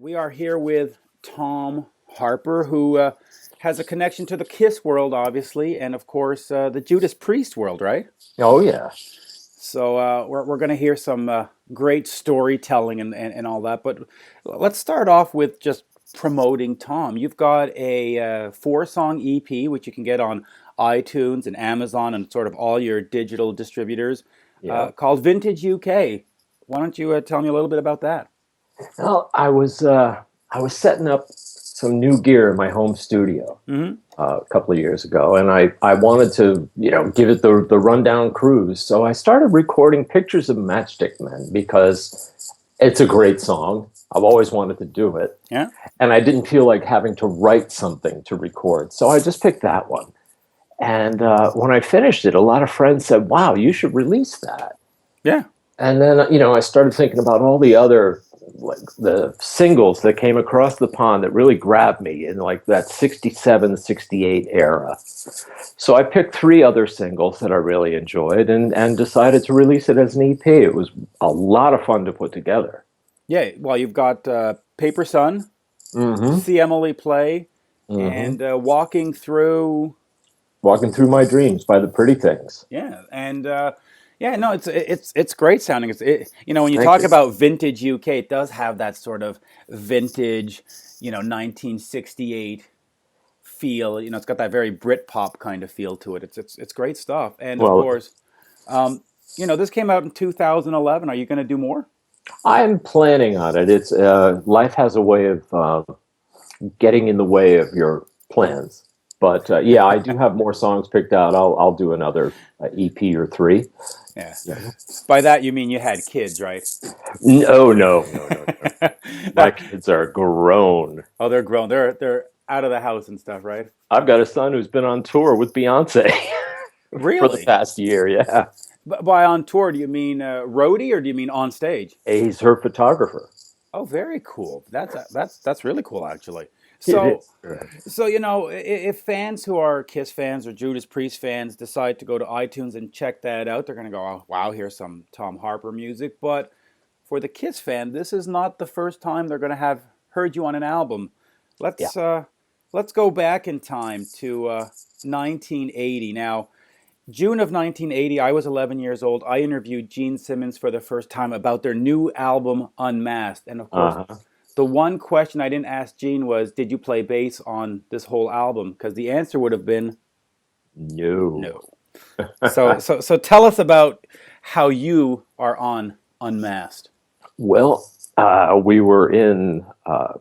We are here with Tom Harper, who has a connection to the Kiss world, obviously, and of course the Judas Priest world, right? Oh yeah. So we're going to hear some great storytelling and all that. But let's start off with just promoting Tom. You've got a four-song EP, which you can get on iTunes and Amazon and sort of all your digital distributors, Yeah. called Vintage UK. Why don't you tell me a little bit about that? Well, I was setting up some new gear in my home studio Hmm. a couple of years ago, and I wanted to give it the rundown cruise. So I started recording pictures of Matchstick Men because it's a great song. I've always wanted to do it, Yeah. and I didn't feel like having to write something to record, so I just picked that one. And when I finished it, a lot of friends said, "Wow, you should release that." Yeah. And then, I started thinking about all the other, like the singles that came across the pond that really grabbed me in like that 67, 68 era. So I picked three other singles that I really enjoyed and decided to release it as an EP. It was a lot of fun to put together. Yeah. Well, you've got Paper Sun, Mm-hmm. See Emily Play, Mm-hmm. and Walking Through. Walking Through My Dreams by the Pretty Things. Yeah, and yeah, no, it's great sounding. When you Thank talk you. about vintage UK, it does have that sort of vintage, 1968 feel. It's got that very Britpop kind of feel to it. It's great stuff. And of Well, course, um, this came out in 2011. Are you going to do more? I'm planning on it. It's life has a way of getting in the way of your plans. But yeah, I do have more songs picked out. I'll do another EP or three. Yeah. Yeah. By that you mean you had kids, right? No, no, no, no, no. My That- kids are grown. oh, they're grown. They're out of the house and stuff, right? I've got a son who's been on tour with Beyonce for the Really? past year. Yeah, By on tour, do you mean roadie or do you mean on stage? he's her photographer. Oh, very cool. That's really cool, actually. It So, is. if fans who are Kiss fans or Judas Priest fans decide to go to iTunes and check that out, they're going to go, "Oh, wow, here's some Tom Harper music." But for the Kiss fan, this is not the first time they're going to have heard you on an album. Yeah. Let's go back in time to 1980. Now, June of 1980, I was 11 years old. I interviewed Gene Simmons for the first time about their new album, Unmasked. And of course, Uh-huh. the one question I didn't ask Gene was, did you play bass on this whole album? Because the answer would have been No. no. So tell us about how you are on Unmasked. Well, we were in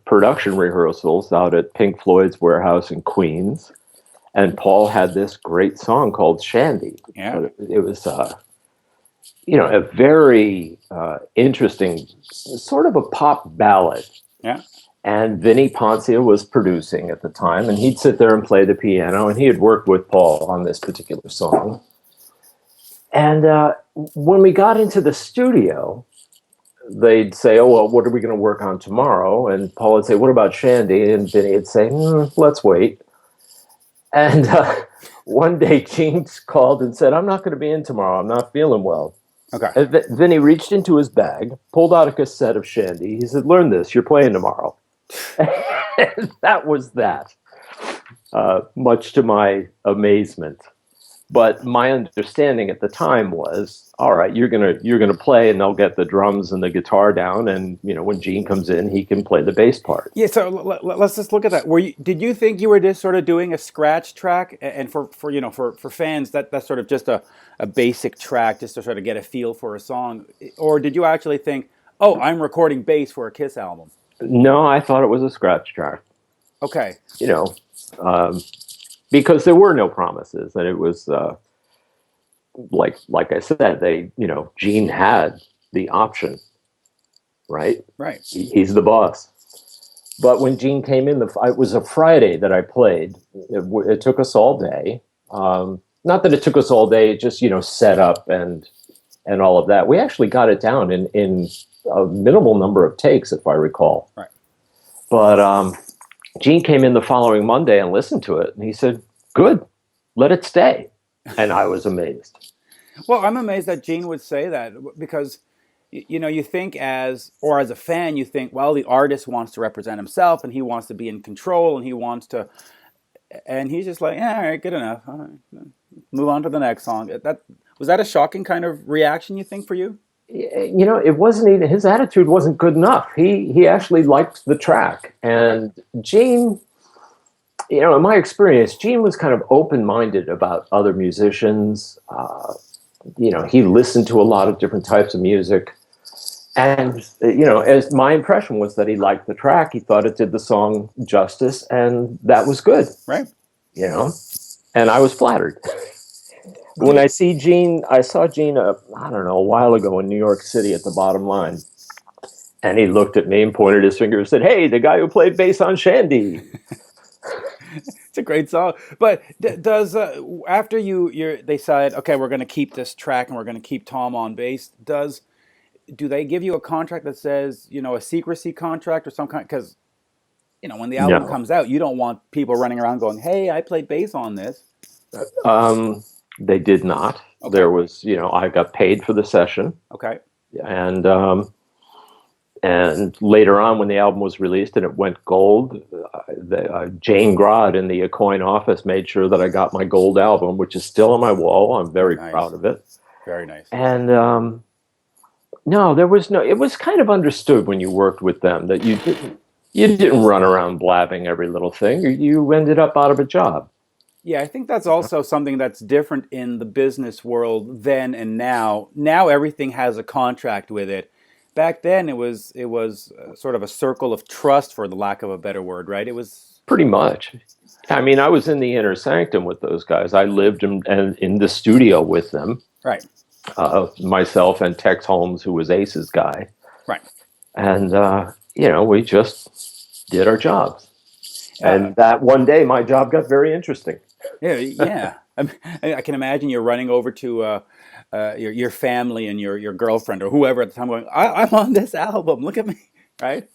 production rehearsals out at Pink Floyd's warehouse in Queens, and Paul had this great song called Shandi. Yeah, It was, a very interesting, sort of a pop ballad. yeah, And Vinnie Poncia was producing at the time, and he'd sit there and play the piano, and he had worked with Paul on this particular song. And when we got into the studio, they'd say, "Oh, well, what are we going to work on tomorrow?" And Paul would say, "What about Shandi?" And Vinny would say, "Let's wait." And one day, Gene called and said, "I'm not going to be in tomorrow. I'm not feeling well." okay. And Vinny reached into his bag, pulled out a cassette of Shandi. He said, "Learn this. You're playing tomorrow." And that was that, much to my amazement. But my understanding at the time was, all right, you're gonna play, and they'll get the drums and the guitar down, and when Gene comes in, he can play the bass part. Yeah, so let's just look at that. Did you think you were just sort of doing a scratch track, and for fans that's sort of just a basic track just to sort of get a feel for a song, or did you actually think, oh, I'm recording bass for a Kiss album? No, I thought it was a scratch track. Okay, You know, um, because there were no promises, and it was like I said, Gene had the option, right? right. He's the boss. But when Gene came in, it was a Friday that I played. It took us all day. Not that it took us all day, just set up and all of that. We actually got it down in a minimal number of takes, if I recall. Right. But Gene came in the following Monday and listened to it, and he said, "Good, let it stay." And I was amazed. Well, I'm amazed that Gene would say that because you think as a fan, you think, well, the artist wants to represent himself and he wants to be in control and he wants to, and he's just like, yeah, all right, good enough. All right, move on to the next song. Was that a shocking kind of reaction, you think, for you? It wasn't even, his attitude wasn't good enough. He actually liked the track. And Gene, in my experience, Gene was kind of open-minded about other musicians. He listened to a lot of different types of music. And, as my impression was that he liked the track, he thought it did the song justice, and that was good. Right. And I was flattered. When I saw Gene, I don't know, a while ago in New York City at the Bottom Line. And he looked at me and pointed his finger and said, "Hey, the guy who played bass on Shandi." It's a great song. But does after they said, okay, we're going to keep this track and we're going to keep Tom on bass, do they give you a contract that says, a secrecy contract or some kind? Because, when the album No. comes out, you don't want people running around going, hey, I played bass on this. They did not. Okay. There was, I got paid for the session. Okay. And later on, when the album was released and it went gold, Jane Grod in the Aucoin office made sure that I got my gold album, which is still on my wall. I'm very proud of it. Very nice. And no, there was no. It was kind of understood when you worked with them that you didn't run around blabbing every little thing. You ended up out of a job. Yeah, I think that's also something that's different in the business world then and now. Now everything has a contract with it. Back then, it was sort of a circle of trust, for the lack of a better word, right? It was pretty much. I mean, I was in the inner sanctum with those guys. I lived in the studio with them. Right. Myself and Tex Holmes, who was Ace's guy. Right. And we just did our jobs. And that one day, my job got very interesting. Yeah. I can imagine you're running over to your family and your girlfriend or whoever at the time, going, I'm on this album. Look at me, right?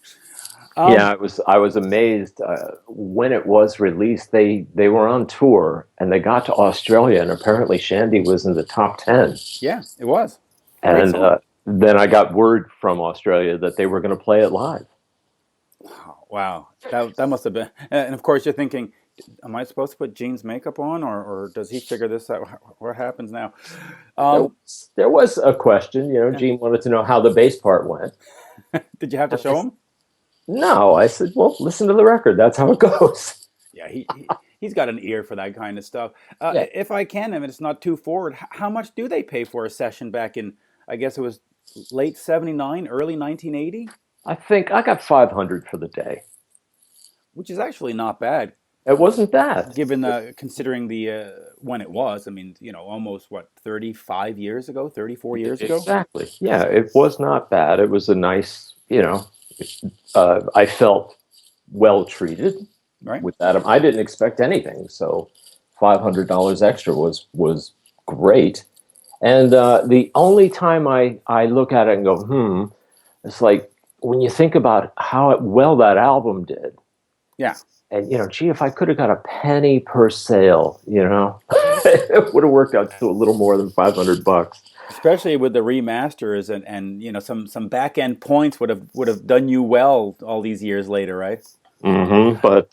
Yeah, I was amazed when it was released. They were on tour and they got to Australia, and apparently Shandi was in the top 10. Yeah, it was. And then I got word from Australia that they were going to play it live. Wow, that must have been. And of course, you're thinking, am I supposed to put Gene's makeup on, or does he figure this out? What happens now? There was a question. Gene wanted to know how the bass part went. Did you have to show him? No, I said, well, listen to the record. That's how it goes. Yeah, he's got an ear for that kind of stuff. Yeah. If I can, if it's not too forward, how much do they pay for a session back in, I guess it was late 79, early 1980? I think I got $500 for the day. Which is actually not bad. It wasn't bad. Given considering the when it was, I mean, almost 35 years ago, 34 years ago? Exactly. Yeah, it was not bad. It was a nice, I felt well treated with that. I didn't expect anything, so $500 extra was great. And the only time I look at it and go, it's like when you think about how well that album did. Yeah. And, gee, if I could have got a penny per sale, it would have worked out to a little more than $500. Especially with the remasters and some back end points would have done you well all these years later, right? Mm-hmm. But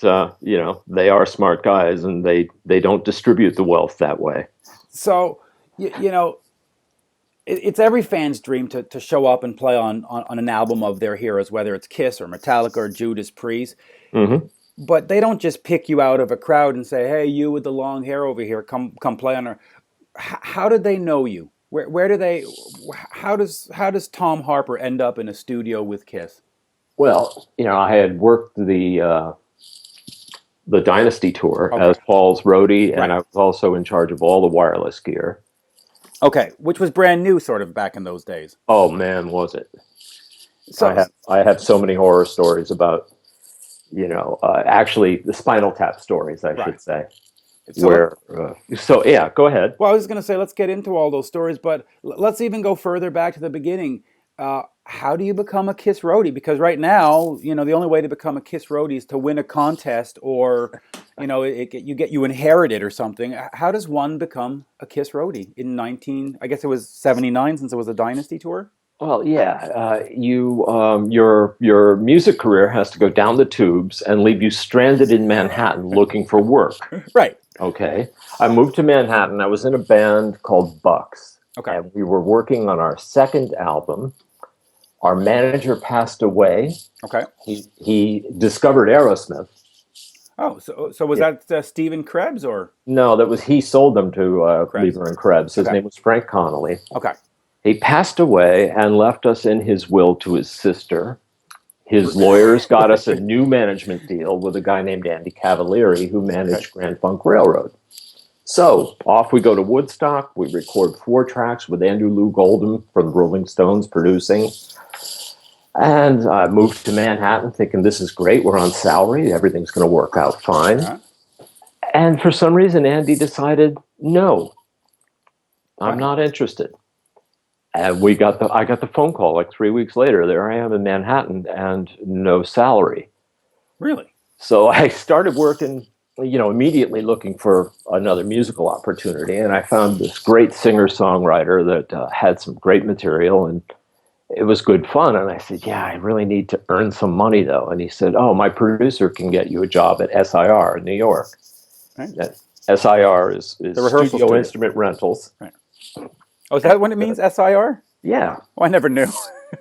they are smart guys, and they don't distribute the wealth that way. So it's every fan's dream to show up and play on an album of their heroes, whether it's Kiss or Metallica or Judas Priest. Mm-hmm. But they don't just pick you out of a crowd and say, "Hey, you with the long hair over here, come play on our." How did they know you? Where do they? How does Tom Harper end up in a studio with Kiss? Well, I had worked the Dynasty tour as Paul's roadie, and I was also in charge of all the wireless gear. Okay, which was brand new, sort of back in those days. Oh man, was it? So I have so many horror stories about, actually the Spinal Tap stories, I should say. So go ahead. Well, I was going to say, let's get into all those stories, but let's even go further back to the beginning. How do you become a Kiss roadie? Because right now, the only way to become a Kiss roadie is to win a contest, or you inherit it or something. How does one become a Kiss roadie in I guess it was 79, since it was a Dynasty tour? Well, yeah, your music career has to go down the tubes and leave you stranded in Manhattan looking for work. Right. Okay, I moved to Manhattan. I was in a band called Bucks, Okay. and we were working on our second album. Our manager passed away. Okay. He discovered Aerosmith. Oh, so was Yeah. that Stephen Krebs or No, that was he sold them to Krebs? Lever and Krebs. His Okay. name was Frank Connolly. Okay. He passed away and left us in his will to his sister. His lawyers got us a new management deal with a guy named Andy Cavalieri who Okay. managed Grand Funk Railroad. So off we go to Woodstock. We record 4 tracks with Andrew Lou Goldham from the Rolling Stones producing. And I moved to Manhattan thinking this is great. We're on salary. Everything's going to work out fine. Uh-huh. And for some reason, Andy decided, no, I'm Wow. not interested. And I got the phone call like 3 weeks later. There I am in Manhattan and no salary. Really? So I started working, immediately looking for another musical opportunity. And I found this great singer-songwriter that had some great material, and it was good fun. And I said, yeah, I really need to earn some money though. And he said, oh, my producer can get you a job at SIR in New York. Right. SIR is The rehearsal Studio studio. Instrument Rentals. Right. Oh, is that what it means? SIR? Yeah, Oh, I never knew.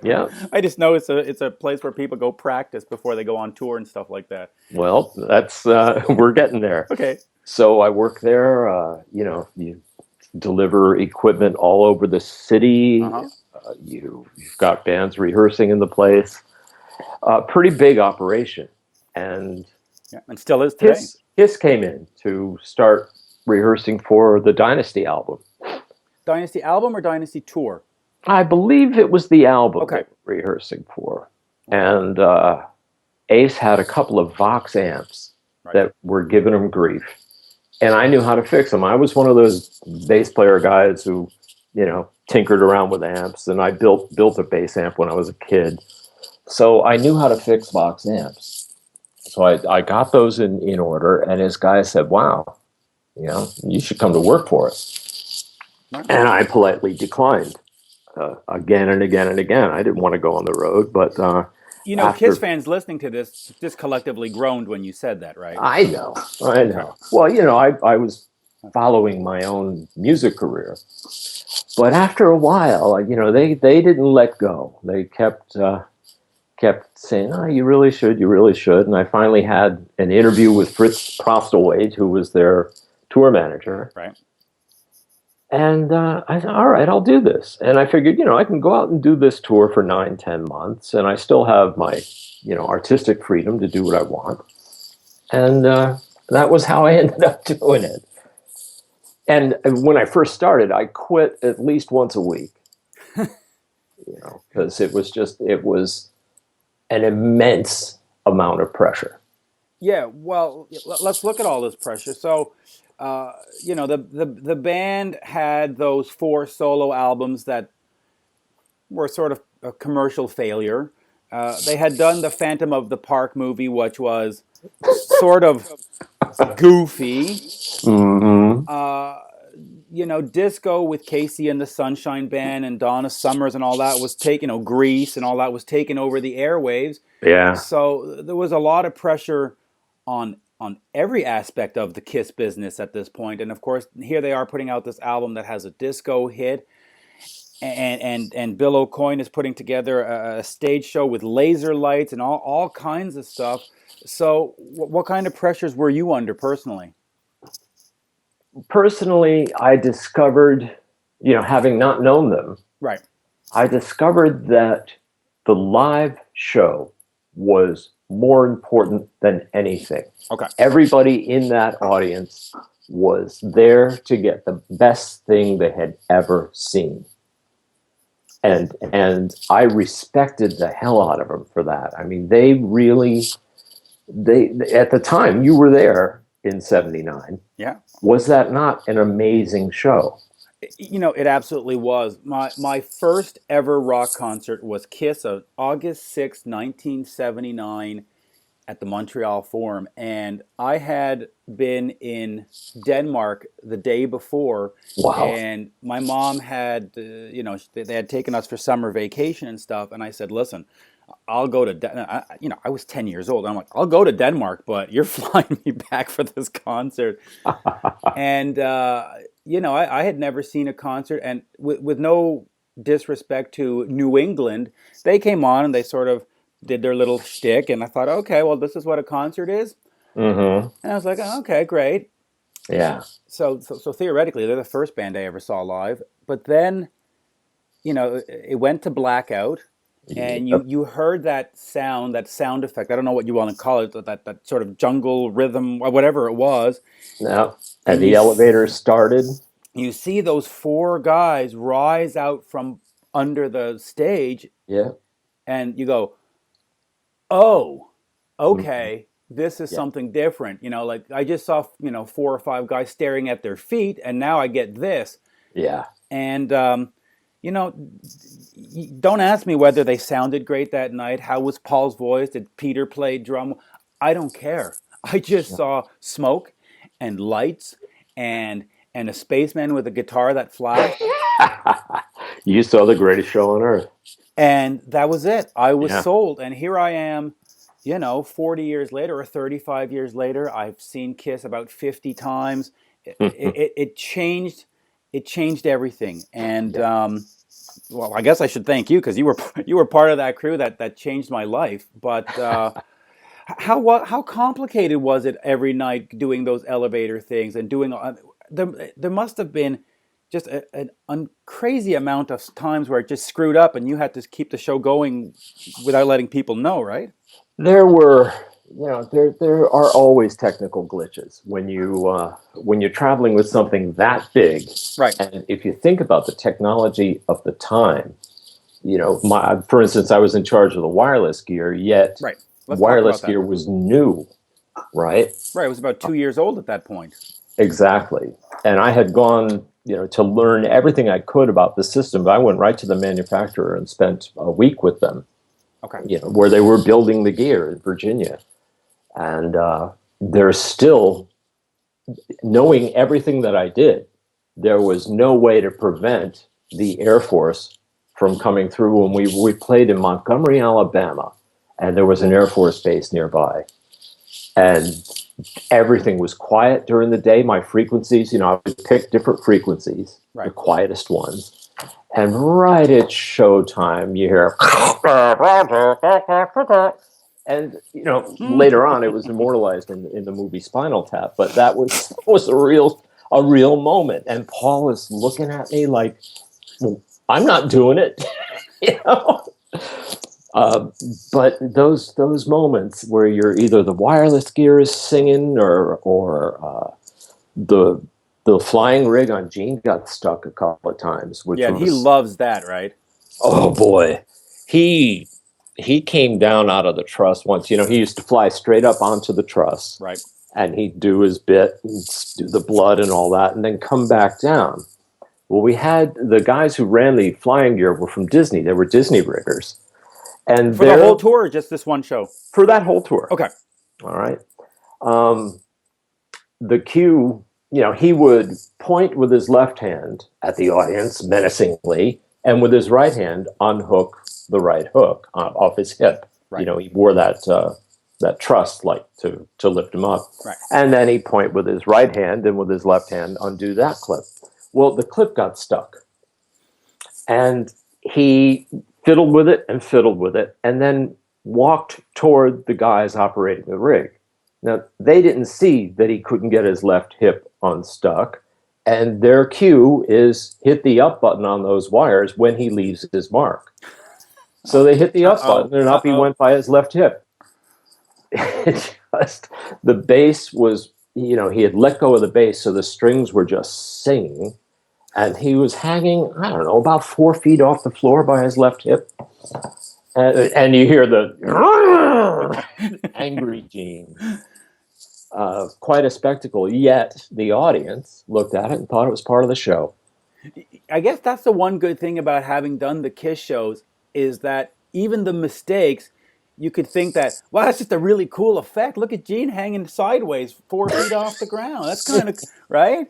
yeah. I just know it's a place where people go practice before they go on tour and stuff like that. Well, that's we're getting there. Okay. So I work there. You deliver equipment all over the city. Uh-huh. You've got bands rehearsing in the place. Pretty big operation. And Yeah, and still is today. Kiss came in to start rehearsing for the Dynasty album. Dynasty album or Dynasty tour? I believe it was the album Okay. they were rehearsing for. And Ace had a couple of Vox amps that were giving him grief. And I knew how to fix them. I was one of those bass player guys who, tinkered around with amps. And I built a bass amp when I was a kid. So I knew how to fix Vox amps. So I got those in order. And his guy said, wow, you should come to work for us. Right. And I politely declined. Again and again and again. I didn't want to go on the road, but Kiss fans listening to this just collectively groaned when you said that, right? I know. Well, I was following my own music career, but after a while, they didn't let go. They kept saying, "Oh, you really should, And I finally had an interview with Fritz Prostlewaite, who was their tour manager, Right. And I said, all right, I'll do this. And I figured, I can go out and do this tour for 9, 10 months. And I still have my, artistic freedom to do what I want. And that was how I ended up doing it. And when I first started, I quit at least once a week, because it was an immense amount of pressure. Yeah, well, let's look at all this pressure. So, the band had those 4 solo albums that were sort of a commercial failure. They had done the Phantom of the Park movie, which was sort of goofy. Mm-hmm. Disco with Casey and the Sunshine Band and Donna Summers and all that was taken, Grease and all that was taken over the airwaves. Yeah. So there was a lot of pressure on every aspect of the Kiss business at this point. And of course, here they are putting out this album that has a disco hit. And Bill O'Coin is putting together a stage show with laser lights and all kinds of stuff. So what kind of pressures were you under personally? Personally, I discovered, having not known them, Right. I discovered that the live show was more important than anything. Okay. Everybody in that audience was there to get the best thing they had ever seen. And I respected the hell out of them for that. I mean, they at the time, you were there in 79. Yeah. Was that not an amazing show? It absolutely was. My first ever rock concert was Kiss on August 6, 1979 at the Montreal Forum, and I had been in Denmark the day before, Wow. and my mom had, they had taken us for summer vacation and stuff, and I said, listen, I'll go to, I was 10 years old. I'm like, I'll go to Denmark, but you're flying me back for this concert. And, I had never seen a concert, and with no disrespect to New England, they came on and they sort of did their little shtick, and I thought, okay, well, this is what a concert is. Mm-hmm. And I was like, oh, okay, great. Yeah. So theoretically, they're the first band I ever saw live. But then, it went to blackout, and you Yep. you heard that sound effect. I don't know what you want to call it, that sort of jungle rhythm, or whatever it was. Yep. And And the elevator started. you see those four guys rise out from under the stage, Yeah. and you go, oh, Mhm. okay, this is Yeah. something different. Like I just saw, four or five guys staring at their feet, and now I get this. Yeah. And, you know, don't ask me whether they sounded great that night. How was Paul's voice? Did Peter play drum? I don't care. I just saw smoke and lights and a spaceman with a guitar that flashed, You saw the greatest show on earth. and that was it. I was Yeah. sold, and here I am, 40 years later or 35 years later. I've seen Kiss about 50 times. It changed. It changed everything, and Yeah. well, I guess I should thank you because you were part of that crew that changed my life. But how complicated was it every night doing those elevator things and doing? There must have been just a crazy amount of times where it just screwed up, and you had to keep the show going without letting people know, right? There were, there are always technical glitches when you're traveling with something that big. Right, And if you think about the technology of the time, for instance, I was in charge of the wireless gear, yet right. Let's talk about wireless that. gear was new, right? Right, it was about 2 years old at that point. Exactly. And I had gone, to learn everything I could about the system. But I went right to the manufacturer and spent a week with them, Okay. where they were building the gear in Virginia. And there's still, knowing everything that I did, there was no way to prevent the Air Force from coming through. When we played in Montgomery, Alabama, and there was an Air Force base nearby. And everything was quiet during the day. My frequencies, I would pick different frequencies, the Right. quietest ones. And right at showtime, you hear, and later on, it was immortalized in the movie Spinal Tap. But that was a real moment. And Paul is looking at me like, well, I'm not doing it, you know. Uh, but those moments where you're either the wireless gear is singing or the flying rig on Gene got stuck a couple of times, which Yeah, and he was, loves that, right? oh boy, he he came down out of the truss once. He used to fly straight up onto the truss, Right. and he'd do his bit and do the blood and all that, and then come back down. Well, we had the guys who ran the flying gear were from Disney. They were Disney riggers. And For the whole tour, or just this one show? for that whole tour. Okay. All right. Um, the cue, he would point with his left hand at the audience menacingly, and with his right hand unhook the right hook off his hip. Right. He wore that truss like to lift him up. Right. And then he'd point with his right hand and with his left hand undo that clip. Well, the clip got stuck. And he fiddled with it, and then walked toward the guys operating the rig. Now, they didn't see that he couldn't get his left hip unstuck, and their cue is hit the up button on those wires when he leaves his mark. So they hit the up button, and up he went by his left hip. The bass was, he had let go of the bass, so the strings were just singing. And he was hanging, I don't know, about 4 feet off the floor by his left hip. And you hear the angry Gene. Quite a spectacle. Yet the audience looked at it and thought it was part of the show. I guess that's the one good thing about having done the Kiss shows is that even the mistakes, you could think that, wow, that's just a really cool effect. Look at Gene hanging sideways 4 feet off the ground. That's kind of right.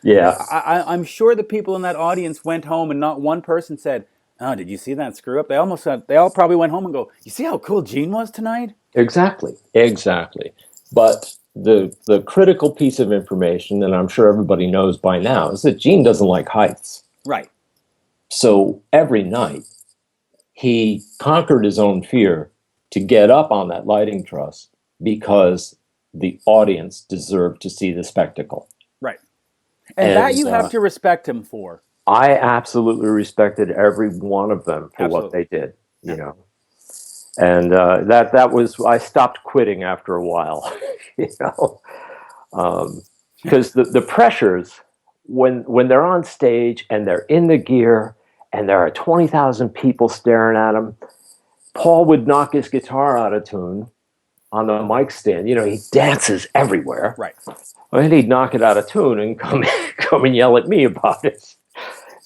Yeah, I'm sure the people in that audience went home and not one person said, "Oh, did you see that screw up?" They almost said, they all probably went home and go, "You see how cool Gene was tonight?" exactly, exactly. But the critical piece of information, and I'm sure everybody knows by now, is that Gene doesn't like heights. Right. So every night he conquered his own fear to get up on that lighting truss because the audience deserved to see the spectacle. Right. And that And you have to respect him for. I absolutely respected every one of them for what Absolutely. they did, Yeah. you know. And that was, I stopped quitting after a while, you know, because the pressures when they're on stage and they're in the gear and there are 20,000 people staring at them. Paul would knock his guitar out of tune on the mic stand. You know, he dances everywhere. Right. And he'd knock it out of tune and come and yell at me about it.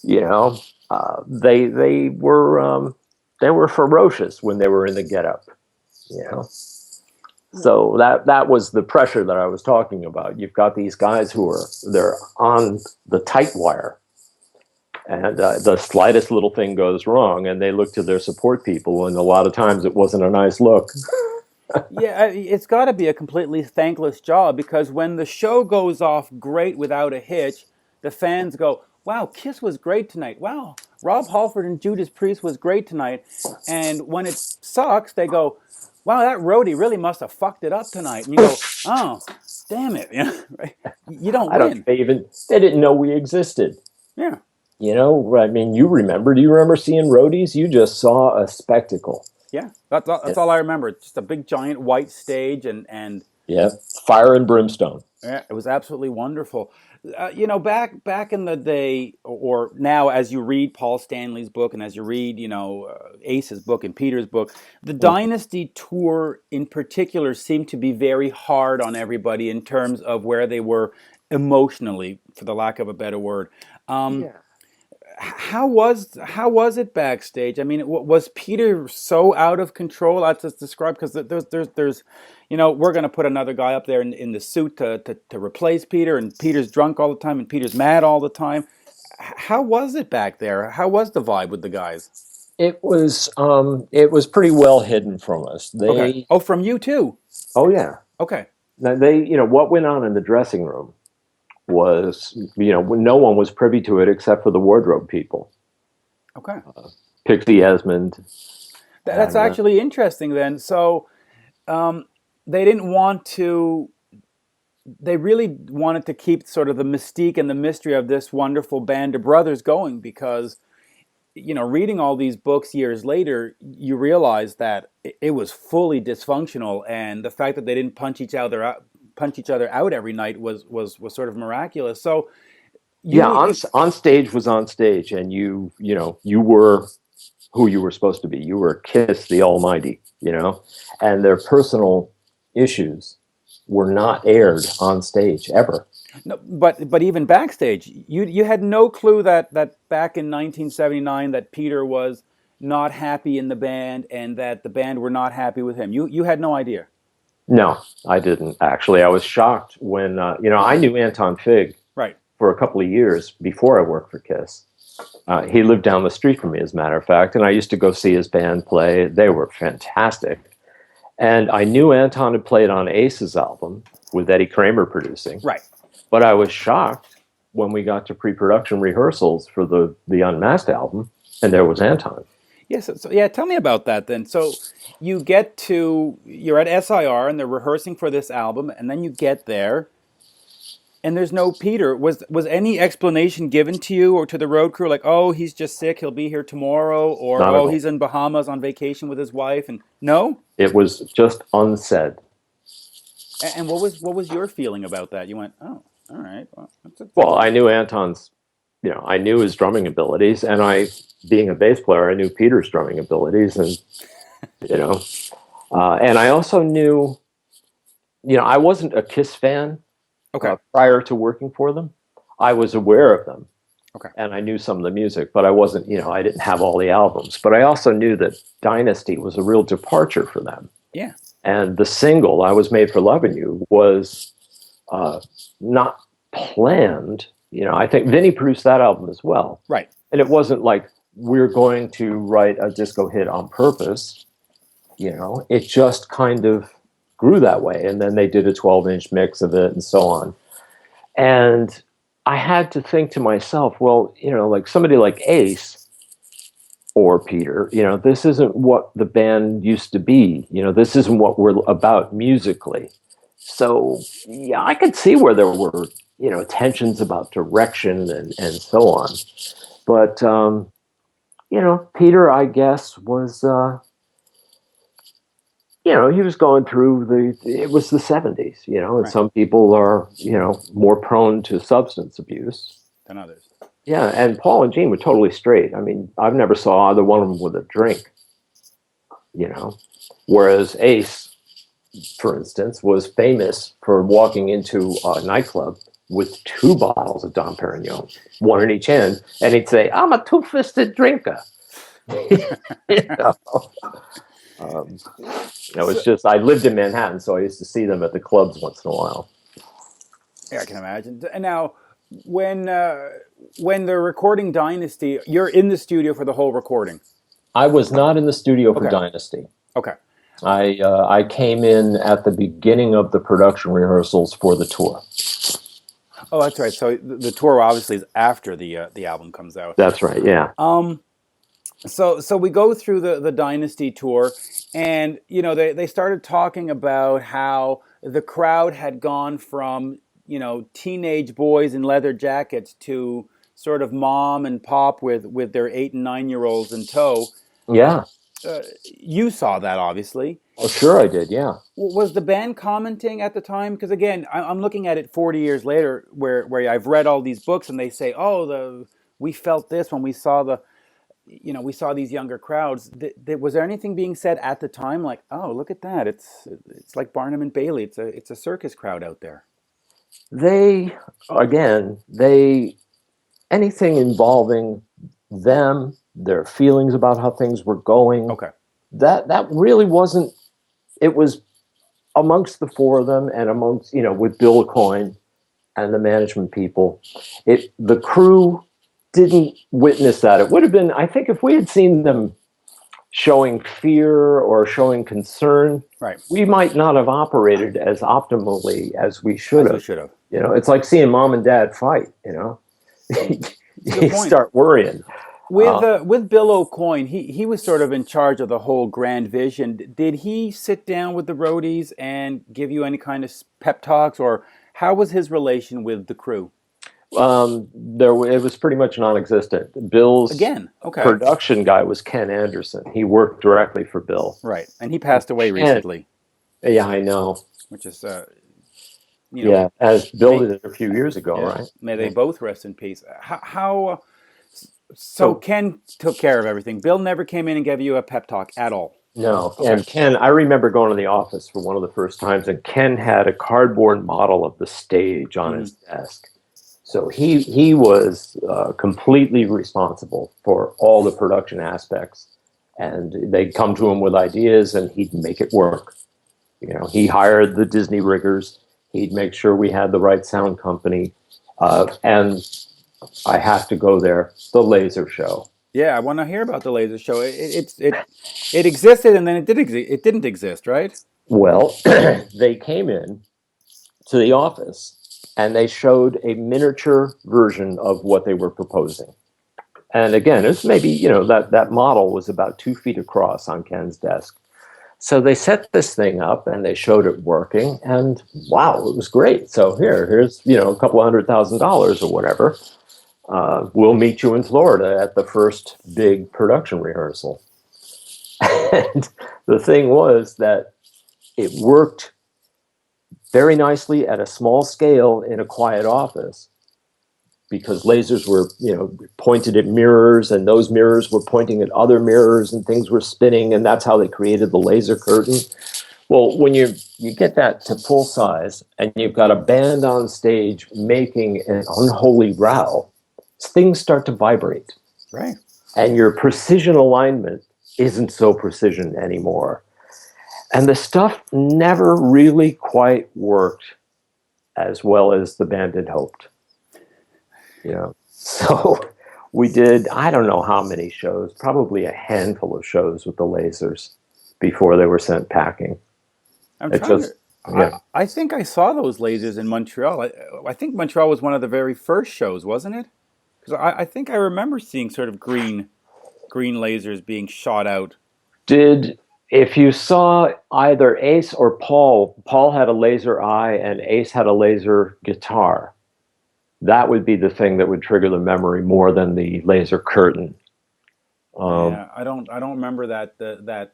You know, they were ferocious when they were in the getup. You know, so that was the pressure that I was talking about. You've got these guys they're on the tight wire, and the slightest little thing goes wrong, and they look to their support people, and a lot of times it wasn't a nice look. Yeah, it's got to be a completely thankless job because when the show goes off great without a hitch, the fans go, "Wow, Kiss was great tonight. Wow, Rob Halford and Judas Priest was great tonight." And when it sucks, they go, "Wow, that roadie really must have fucked it up tonight." And you go, "Oh, damn it." You know, right? You don't I don't win. think they didn't know we existed. Yeah. You know, I mean, do you remember seeing roadies? You just saw a spectacle. Yeah, that's all I remember. Just a big giant white stage and Yeah, fire and brimstone. yeah, it was absolutely wonderful. You know, back in the day, or now, as you read Paul Stanley's book and as you read, Ace's book and Peter's book, the Dynasty tour in particular seemed to be very hard on everybody in terms of where they were emotionally, for the lack of a better word. Um, Yeah. how was it backstage? I mean, was Peter so out of control? I just described because there's we're going to put another guy up there in the suit to replace Peter, and Peter's drunk all the time, and Peter's mad all the time. How was it back there? How was the vibe with the guys? It was pretty well hidden from us. Okay. Oh, from you too. Oh yeah. Okay. Now what went on in the dressing room was, no one was privy to it except for the wardrobe people. Okay. Pixie Esmond. That's actually interesting then. So they didn't want to. They really wanted to keep sort of the mystique and the mystery of this wonderful band of brothers going because, reading all these books years later, you realize that it was fully dysfunctional, and the fact that they didn't punch each other out every night was sort of miraculous. So on stage was on stage, and you were who you were supposed to be. You were Kiss the Almighty, and their personal issues were not aired on stage ever. No, but even backstage, you had no clue that back in 1979 that Peter was not happy in the band and that the band were not happy with him. You had no idea. No, I didn't actually. I was shocked when I knew Anton Fig Right. for a couple of years before I worked for Kiss. He lived down the street from me, as a matter of fact, and I used to go see his band play. They were fantastic. And I knew Anton had played on Ace's album with Eddie Kramer producing. Right. But I was shocked when we got to pre-production rehearsals for the Unmasked album, and there was Anton. Yes. So yeah, tell me about that then. So you're at SIR and they're rehearsing for this album, and then you get there, and there's no Peter. Was any explanation given to you or to the road crew, like, oh, he's just sick, he'll be here tomorrow, or Not at all. he's in Bahamas on vacation with his wife, and no? It was just unsaid. And what was your feeling about that? You went, oh, all right. Well, I knew Anton's, I knew his drumming abilities, and being a bass player, I knew Peter's drumming abilities, and and I also knew, I wasn't a Kiss fan. Okay. Prior to working for them, I was aware of them. Okay. and I knew some of the music, but I wasn't, I didn't have all the albums. But I also knew that Dynasty was a real departure for them. Yeah. And the single, I Was Made for Loving You, was not planned. I think Vinny produced that album as well. Right. And it wasn't like we're going to write a disco hit on purpose. It just kind of grew that way. And then they did a 12-inch mix of it and so on. And I had to think to myself, well, like somebody like Ace or Peter, this isn't what the band used to be. This isn't what we're about musically. So, yeah, I could see where there were, tensions about direction and so on. But, Peter, I guess, was, he was going through it was the 70s, and Right. some people are, more prone to substance abuse Than others. Yeah, and Paul and Gene were totally straight. I mean, I've never saw either one of them with a drink, Whereas Ace, for instance, was famous for walking into a nightclub with 2 bottles of Dom Perignon, one in each hand, and he'd say, "I'm a two-fisted drinker." It's just, I lived in Manhattan, so I used to see them at the clubs once in a while. Yeah, I can imagine. And now, when they're recording Dynasty, you're in the studio for the whole recording. I was not in the studio for Okay. Dynasty. Okay. I came in at the beginning of the production rehearsals for the tour. Oh, that's right. So the tour obviously is after the album comes out. That's right. Yeah. So we go through the Dynasty tour, and they started talking about how the crowd had gone from teenage boys in leather jackets to sort of mom and pop with their 8 and 9-year-olds in tow. Yeah. You saw that, obviously. Oh, sure I did, yeah. Was the band commenting at the time? Because again, I'm looking at it 40 years later, where I've read all these books, and they say, "Oh, we felt this when we saw we saw these younger crowds." Was there anything being said at the time, like, "Oh, look at that! It's like Barnum and Bailey. It's a circus crowd out there." Anything involving them, their feelings about how things were going. Okay. That really wasn't. It was amongst the 4 of them, and amongst with Bill Coyne and the management people. The crew didn't witness that. It would have been, I think, if we had seen them showing fear or showing concern, right, we might not have operated as optimally as we should have. It's like seeing mom and dad fight. You start worrying. With Bill O'Coin, he was sort of in charge of the whole grand vision. Did he sit down with the roadies and give you any kind of pep talks, or how was his relation with the crew? It was pretty much non-existent. Bill's production guy was Ken Anderson. He worked directly for Bill. Right, and he passed away recently. Yeah, I know. Which is, as Bill did it a few years ago, right? May they both rest in peace. So Ken took care of everything. Bill never came in and gave you a pep talk at all. No, and Ken, I remember going to the office for one of the first times, and Ken had a cardboard model of the stage on his desk. So he was completely responsible for all the production aspects, and they'd come to him with ideas, and he'd make it work. He hired the Disney riggers. He'd make sure we had the right sound company, and I have to go there. The laser show. Yeah, I want to hear about the laser show. It existed, and then it didn't exist, right? Well, they came in to the office, and they showed a miniature version of what they were proposing. And again, it's maybe, that model was about 2 feet across on Ken's desk. So they set this thing up, and they showed it working, and wow, it was great. So here's a couple of $100,000 or whatever. We'll meet you in Florida at the first big production rehearsal. And the thing was that it worked very nicely at a small scale in a quiet office, because lasers were, pointed at mirrors, and those mirrors were pointing at other mirrors, and things were spinning, and that's how they created the laser curtain. Well, when you get that to full size, and you've got a band on stage making an unholy row, things start to vibrate. Right. And your precision alignment isn't so precision anymore. And the stuff never really quite worked as well as the band had hoped. You know, so we did, I don't know how many shows, probably a handful of shows with the lasers before they were sent packing. I'm trying to. I think I saw those lasers in Montreal. I think Montreal was one of the very first shows, wasn't it? Because I think I remember seeing sort of green lasers being shot out. If you saw either Ace or Paul had a laser eye and Ace had a laser guitar, that would be the thing that would trigger the memory more than the laser curtain. Yeah, I don't remember that.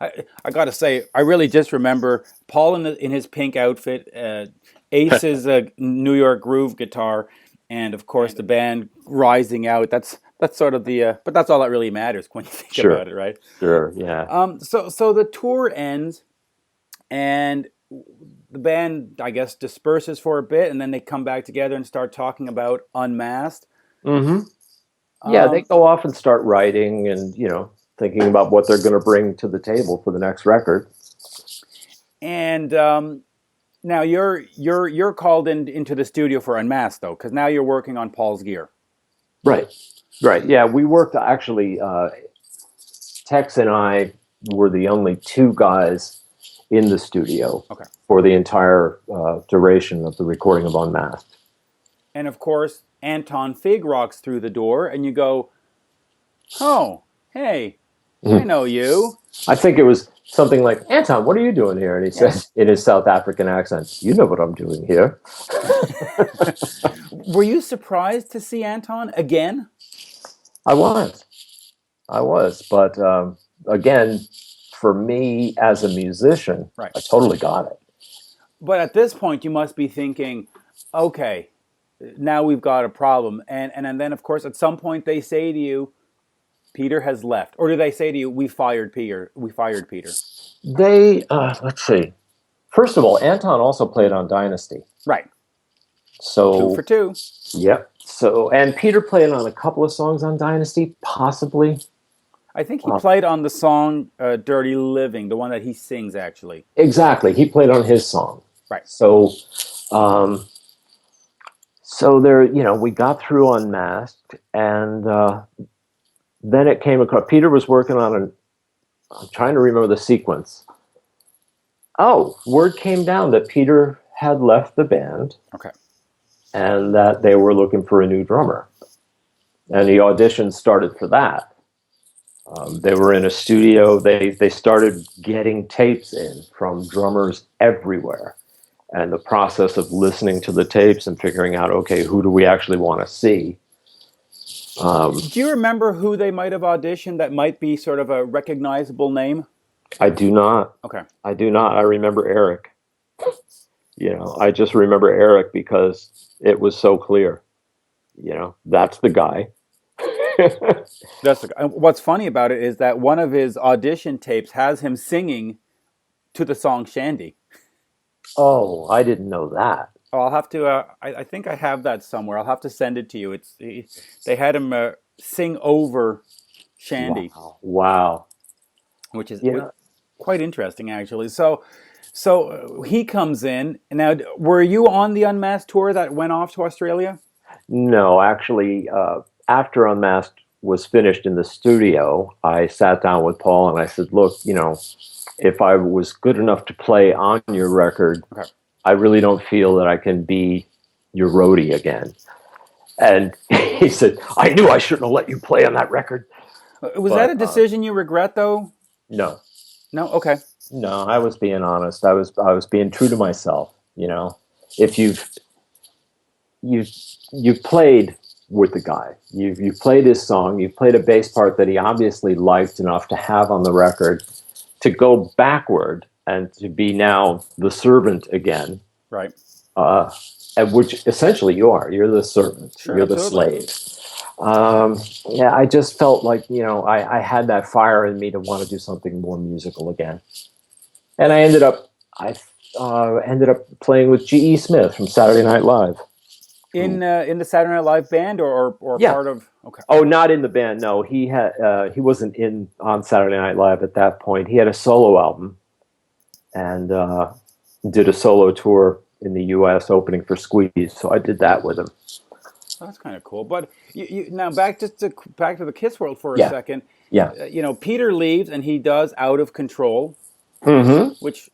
I got to say, I really just remember Paul in his pink outfit, Ace's New York Groove guitar, and of course the band rising out. That's sort of the, but that's all that really matters when you think about it, right? Sure, yeah. So the tour ends, and the band, I guess, disperses for a bit, and then they come back together and start talking about Unmasked. Mm-hmm. Yeah, they go off and start writing, and thinking about what they're going to bring to the table for the next record. And now you're called into the studio for Unmasked, though, because now you're working on Paul's gear. Right. Yeah, we worked, actually, Tex and I were the only two guys in the studio for the entire duration of the recording of Unmasked. And of course, Anton Fig rocks through the door, and you go, "Oh, hey, I know you." I think it was something like, "Anton, what are you doing here?" And he says in his South African accent, "You know what I'm doing here." Were you surprised to see Anton again? I was, but again, for me as a musician, I totally got it. But at this point, you must be thinking, okay, now we've got a problem. And then, of course, at some point they say to you, Peter has left. Or do they say to you, we fired Peter? They, let's see. First of all, Anton also played on Dynasty. Right. So 2 for 2. Yep. So, and Peter played on a couple of songs on Dynasty, possibly. I think he played on the song Dirty Living, the one that he sings, actually. Exactly. He played on his song. Right. So, so there, we got through Unmasked, and then it came across, Peter was working on I'm trying to remember the sequence. Oh, word came down that Peter had left the band. Okay. And that they were looking for a new drummer. And the auditions started for that. They were in a studio. They started getting tapes in from drummers everywhere. And the process of listening to the tapes and figuring out, okay, who do we actually want to see? Do you remember who they might have auditioned that might be sort of a recognizable name? I do not. Okay. I do not. I remember Eric. I just remember Eric because it was so clear. That's the guy. That's the guy. What's funny about it is that one of his audition tapes has him singing to the song Shandi. Oh, I didn't know that. Oh, I'll have to. I think I have that somewhere. I'll have to send it to you. They had him sing over Shandi. Wow. Which is quite interesting, actually. So he comes in. Now, were you on the Unmasked tour that went off to Australia? No, actually, after Unmasked was finished in the studio, I sat down with Paul and I said, look, if I was good enough to play on your record, I really don't feel that I can be your roadie again. And he said, I knew I shouldn't have let you play on that record. Was that a decision you regret, though? No. No? Okay. No, I was being honest. I was being true to myself. If you've played with the guy, you've played his song, you've played a bass part that he obviously liked enough to have on the record, to go backward and to be now the servant again. Right. Which essentially you are. You're the servant. Sure, you're absolutely. The slave. I just felt like, I had that fire in me to want to do something more musical again. And I ended up playing with G.E. Smith from Saturday Night Live. in the Saturday Night Live band or Yeah. part of? Okay. Oh, not in the band. No, he wasn't in on Saturday Night Live at that point. He had a solo album and did a solo tour in the U.S. opening for Squeeze. So I did that with him. That's kind of cool. But now back back to the Kiss world for a Yeah. second. Yeah. Peter leaves and he does Out of Control, Mm-hmm. which,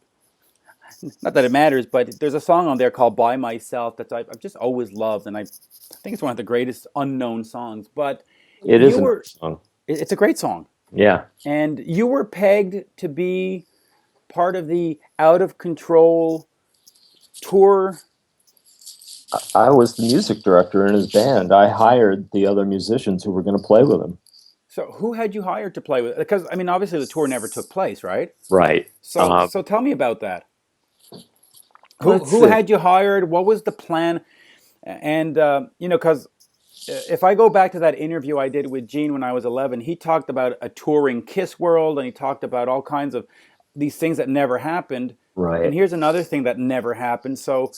not that it matters, but there's a song on there called By Myself that I've just always loved, and I think it's one of the greatest unknown songs. But It is a nice song. it's a great song. Yeah. And you were pegged to be part of the Out of Control tour. I was the music director in his band. I hired the other musicians who were going to play with him. So who had you hired to play with? Because, I mean, obviously the tour never took place, right? Right. So tell me about that. Who had you hired? What was the plan? And, because if I go back to that interview I did with Gene when I was 11, he talked about a touring Kiss world, and he talked about all kinds of these things that never happened. Right. And here's another thing that never happened. So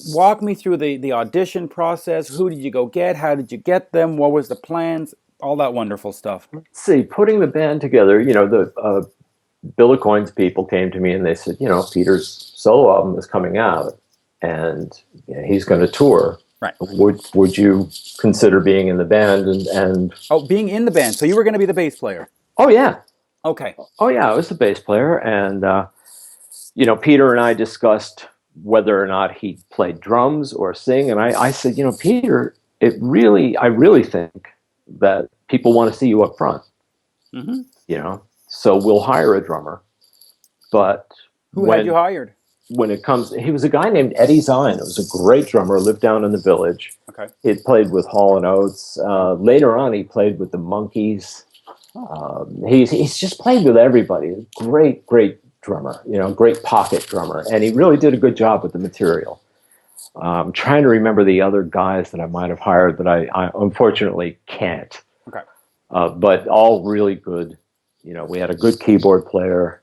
walk me through the audition process. Who did you go get? How did you get them? What was the plans? All that wonderful stuff. Let's see, putting the band together, the Bill Aucoin's people came to me and they said, Peter's solo album is coming out and he's going to tour. Right. Would you consider being in the band and being in the band. So you were going to be the bass player. Oh yeah. Okay. Oh yeah, I was the bass player, and Peter and I discussed whether or not he played drums or sing, and I said, Peter, I really think that people want to see you up front. Mm-hmm. So we'll hire a drummer. But who had you hired? When it comes, he was a guy named Eddie Zine. It was a great drummer, lived down in the Village. Okay. He played with Hall and Oates. Later on, he played with the Monkees. He's just played with everybody. Great drummer, great pocket drummer. And he really did a good job with the material. I'm trying to remember the other guys that I might have hired, but I unfortunately can't. Okay. But all really good. We had a good keyboard player.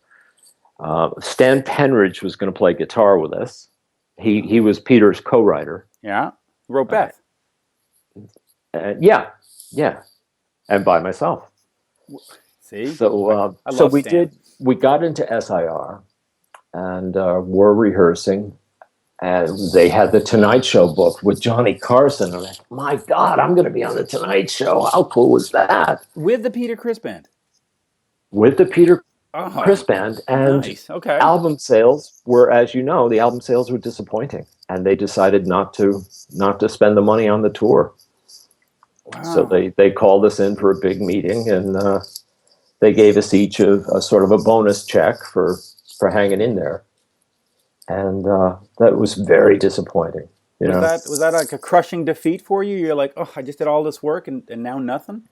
Stan Penridge was going to play guitar with us. He was Peter's co-writer. Yeah. Wrote Beth. Yeah. And by myself. See? So we got into SIR and were rehearsing, and they had the Tonight Show booked with Johnny Carson. I'm like, my God, I'm going to be on the Tonight Show. How cool was that? With the Peter Criss Band. With the Peter Criss Band. And nice. Okay. album sales were, as you know, the album sales were disappointing, and they decided not to spend the money on the tour. Wow. So they called us in for a big meeting, and they gave us each a sort of a bonus check for hanging in there, and that was very disappointing. Was that like a crushing defeat for you? You're like, oh, I just did all this work and now nothing?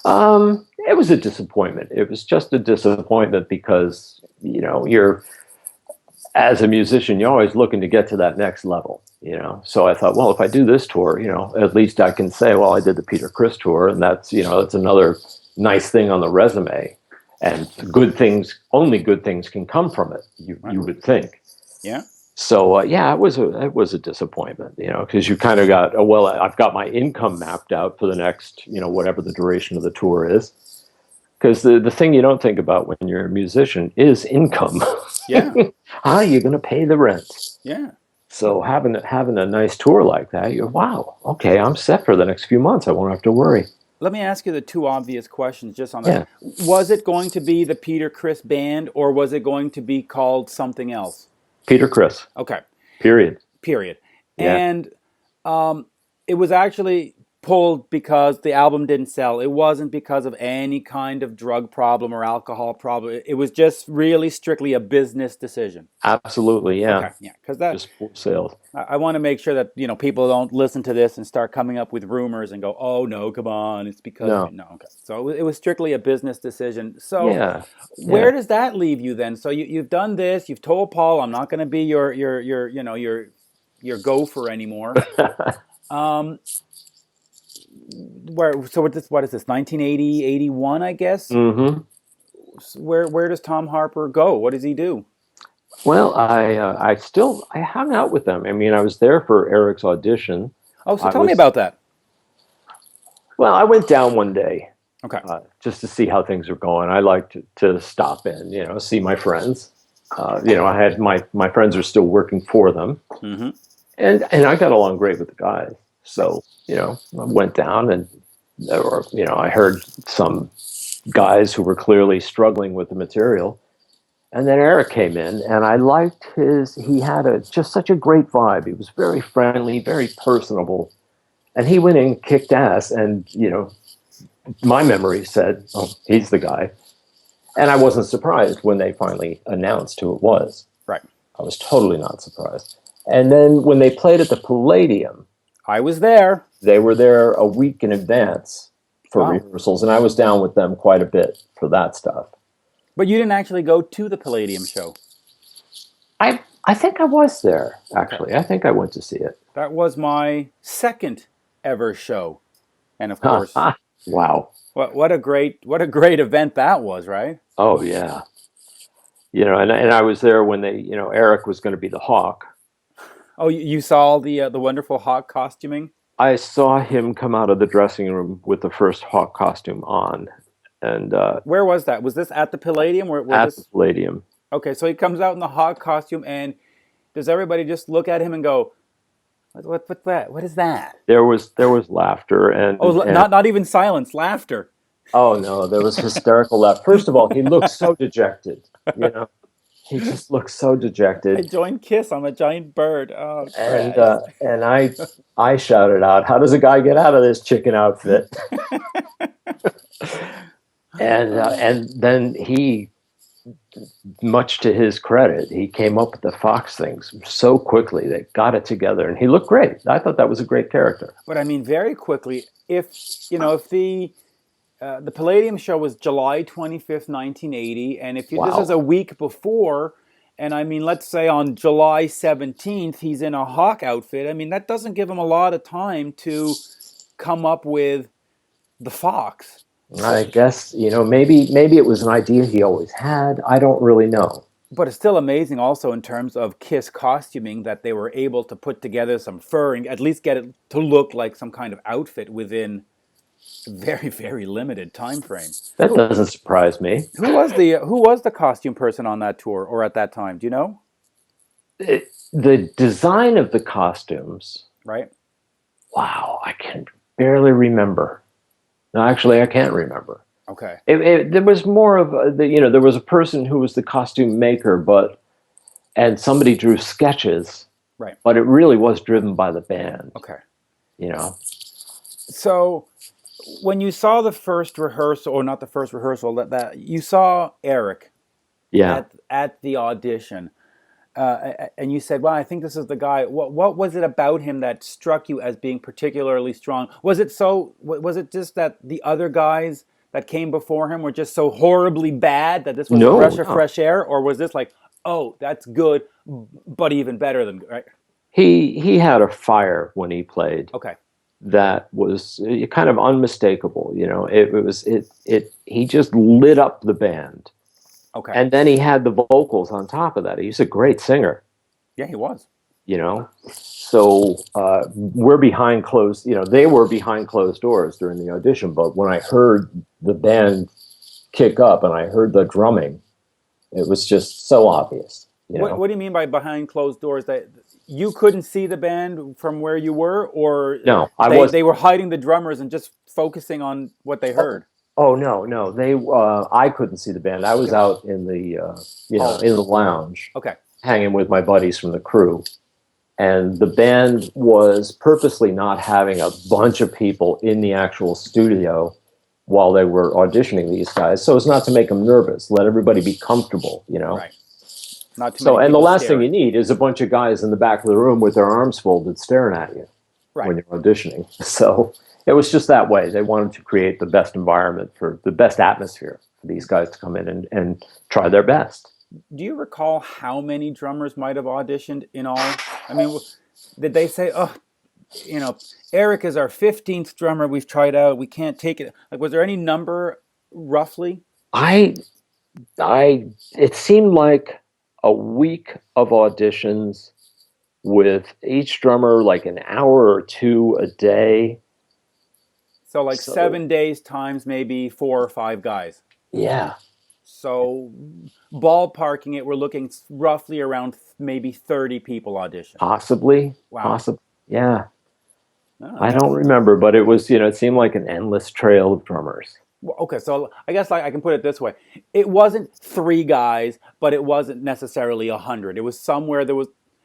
It was a disappointment. It was just a disappointment because you're, as a musician, you're always looking to get to that next level. So I thought, well, if I do this tour, at least I can say, well, I did the Peter Criss tour, and that's another nice thing on the resume, and only good things can come from it. You would think. Yeah. So it was a disappointment, because you kind of got, I've got my income mapped out for the next, whatever the duration of the tour is. Because the thing you don't think about when you're a musician is income. Yeah. How are you going to pay the rent? Yeah. So having a nice tour like that, you're, wow, okay, I'm set for the next few months. I won't have to worry. Let me ask you the two obvious questions just on that. Yeah. Was it going to be the Peter Criss Band, or was it going to be called something else? Peter Criss. Okay. Period. Yeah. And it was actually pulled because the album didn't sell. It wasn't because of any kind of drug problem or alcohol problem. It was just really strictly a business decision. Absolutely, yeah. Okay, yeah, because that just poor sales. I want to make sure that people don't listen to this and start coming up with rumors and go, "Oh no, come on, it's because no." Okay, so it was strictly a business decision. So where does that leave you then? So you've done this. You've told Paul, "I'm not going to be your gopher anymore." What is this 1980, 81, I guess? Mm-hmm. Where does Tom Harper go? What does he do? Well, I hung out with them. I mean, I was there for Eric's audition. Oh, so I tell me was about that. Well, I went down one day Okay. just to see how things were going. I like to stop in, see my friends. I had my friends are still working for them, Mm-hmm. and I got along great with the guys. Right. So I went down, and there were, I heard some guys who were clearly struggling with the material. And then Eric came in, and I liked he had just such a great vibe. He was very friendly, very personable. And he went in, kicked ass, and, my memory said, oh, he's the guy. And I wasn't surprised when they finally announced who it was. Right. I was totally not surprised. And then when they played at the Palladium, I was there. they were there a week in advance for Wow. rehearsals, and I was down with them quite a bit for that stuff. But you didn't actually go to the Palladium show. I think I was there, actually. Okay. I think I went to see it. That was my second ever show. And of course, wow. What a great event that was, right? Oh yeah. And I was there when Eric was going to be the Hawk. Oh, you saw the wonderful Hawk costuming? I saw him come out of the dressing room with the first Hawk costume on. And where was that? Was this at the Palladium? At the Palladium. Okay, so he comes out in the Hawk costume, and does everybody just look at him and go, "What's that? What is that?" There was laughter and not even silence, laughter. Oh no, there was hysterical laughter. First of all, he looked so dejected. He just looked so dejected. I joined Kiss. I'm a giant bird. Oh, and I shouted out, "How does a guy get out of this chicken outfit?" and then he, much to his credit, he came up with the Fox things so quickly. They got it together, and he looked great. I thought that was a great character. But I mean, very quickly, if the Palladium show was July 25th, 1980, and if this is a week before, and I mean, let's say on July 17th, he's in a Hawk outfit, I mean, that doesn't give him a lot of time to come up with the Fox. I guess, maybe it was an idea he always had. I don't really know. But it's still amazing also in terms of Kiss costuming that they were able to put together some fur and at least get it to look like some kind of outfit within a very, very limited time frame. That doesn't surprise me. Who was the costume person on that tour or at that time? Do you know? The design of the costumes. Right. Wow, I can barely remember. No, actually, I can't remember. Okay. There was more of there was a person who was the costume maker, and somebody drew sketches. Right. But it really was driven by the band. Okay. So when you saw the first rehearsal, or not the first rehearsal, that you saw Eric. Yeah. At the audition, and you said, "Well, I think this is the guy." What was it about him that struck you as being particularly strong? Was it just that the other guys that came before him were just so horribly bad that this was a breath of fresh air, or was this like, "Oh, that's good, but even better than," right? He had a fire when he played. Okay. That was kind of unmistakable. He just lit up the band. Okay. And then he had the vocals on top of that. He's a great singer. Yeah, he was. So we're behind closed. They were behind closed doors during the audition. But when I heard the band kick up and I heard the drumming, it was just so obvious. What do you mean by behind closed doors? That you couldn't see the band from where you were, or no? They were hiding the drummers and just focusing on what they heard. Oh no! They I couldn't see the band. I was out in the in the lounge, hanging with my buddies from the crew, and the band was purposely not having a bunch of people in the actual studio while they were auditioning these guys, so as not to make them nervous. Let everybody be comfortable, Right. Not too so, many and the last staring. thing you need is a bunch of guys in the back of the room with their arms folded, staring at you when you're auditioning. So. It was just that way. They wanted to create the best environment, for the best atmosphere for these guys to come in and try their best. Do you recall how many drummers might have auditioned in all? I mean, did they say, "Oh, Eric is our 15th drummer we've tried out. We can't take it." Like, was there any number roughly? It seemed like a week of auditions with each drummer like an hour or two a day. So like 7 days times maybe 4 or 5 guys. Yeah. So ballparking it, we're looking roughly around maybe 30 people audition. Possibly. Wow. Possibly. Yeah. Oh, I don't remember, but it was, it seemed like an endless trail of drummers. Well, okay, so I guess I can put it this way. It wasn't 3 guys, but it wasn't necessarily 100. It was somewhere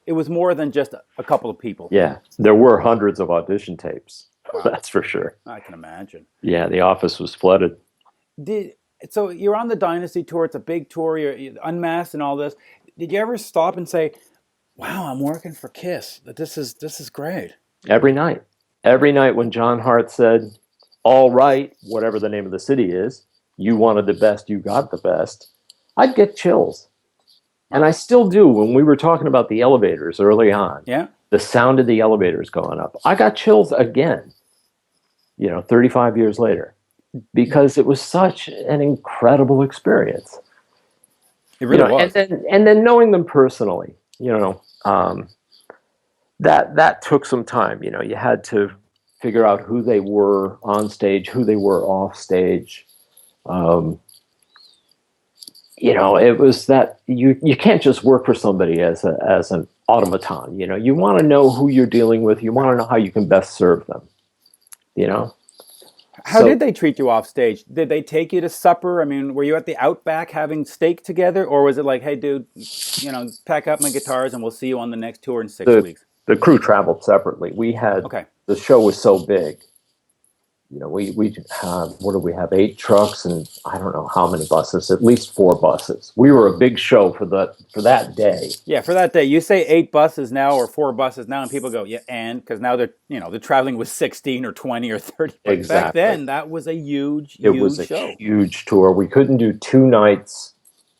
it was more than just a couple of people. Yeah. There were hundreds of audition tapes. Wow. That's for sure. I can imagine. Yeah, the office was flooded. So you're on the Dynasty tour. It's a big tour. You're Unmasked and all this. Did you ever stop and say, "Wow, I'm working for Kiss. This is great." Every night when John Hart said, "All right," whatever the name of the city is, "you wanted the best, you got the best," I'd get chills. And I still do. When we were talking about the elevators early on, the sound of the elevators going up, I got chills again, 35 years later, because it was such an incredible experience. It really was. And then knowing them personally, that took some time. You had to figure out who they were on stage, who they were off stage. It was that you can't just work for somebody as an automaton. You want to know who you're dealing with. You want to know how you can best serve them. How did they treat you off stage? Did they take you to supper? I mean, were you at the Outback having steak together, or was it like, "Hey, dude, pack up my guitars and we'll see you on the next tour in 6 weeks"? The crew traveled separately. We had the show was so big. We had, what did we have? 8 trucks and I don't know how many buses. At least 4 buses. We were a big show for that day. Yeah, for that day. You say 8 buses now or 4 buses now, and people go, "Yeah," and because now they're traveling with 16 or 20 or 30. But exactly. Back then, that was a huge show. It was a huge tour. We couldn't do 2 nights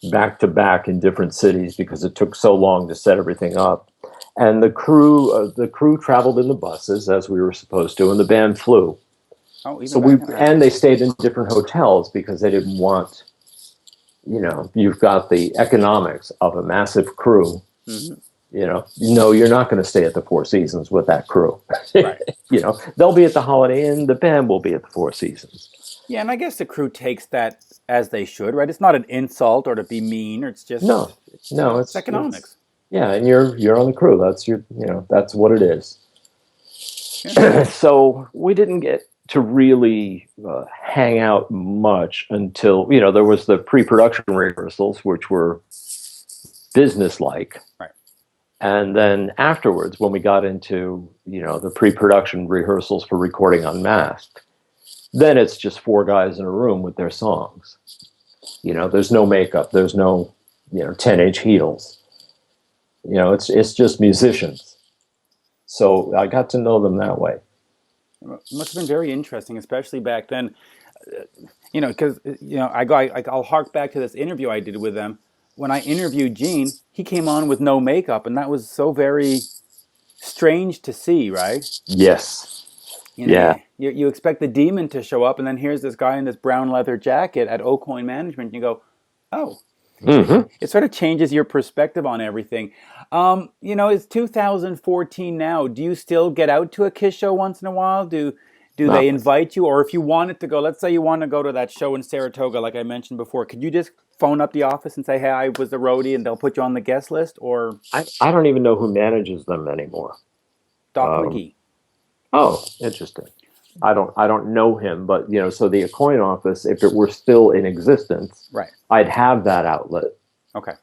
back to back in different cities because it took so long to set everything up. And the crew traveled in the buses as we were supposed to, and the band flew. Oh, and they stayed in different hotels because they didn't want, you've got the economics of a massive crew. Mm-hmm. You're not going to stay at the Four Seasons with that crew. Right. They'll be at the Holiday Inn. The band will be at the Four Seasons. Yeah, and I guess the crew takes that as they should, right? It's not an insult or to be mean, or it's just it's economics. And you're on the crew. That's that's what it is. Yeah. So we didn't get to really hang out much until there was the pre-production rehearsals, which were business-like, right? And then afterwards, when we got into the pre-production rehearsals for recording Unmasked, then it's just 4 guys in a room with their songs. There's no makeup, there's no 10-inch heels. It's just musicians. So I got to know them that way. It must have been very interesting, especially back then. Because I'll hark back to this interview I did with them. When I interviewed Gene, he came on with no makeup, and that was so very strange to see, right? Yes. You expect the demon to show up, and then here's this guy in this brown leather jacket at Oates Management, and you go, "Oh." Mm-hmm. It sort of changes your perspective on everything. It's 2014 now. Do you still get out to a Kiss show once in a while? Do they invite you? Or if you wanted to go, let's say you want to go to that show in Saratoga, like I mentioned before, could you just phone up the office and say, "Hey, I was the roadie," and they'll put you on the guest list? Or I don't even know who manages them anymore. Doc McGee. Oh, interesting. I don't know him, but so the Oates office, if it were still in existence, right, I'd have that outlet. Okay.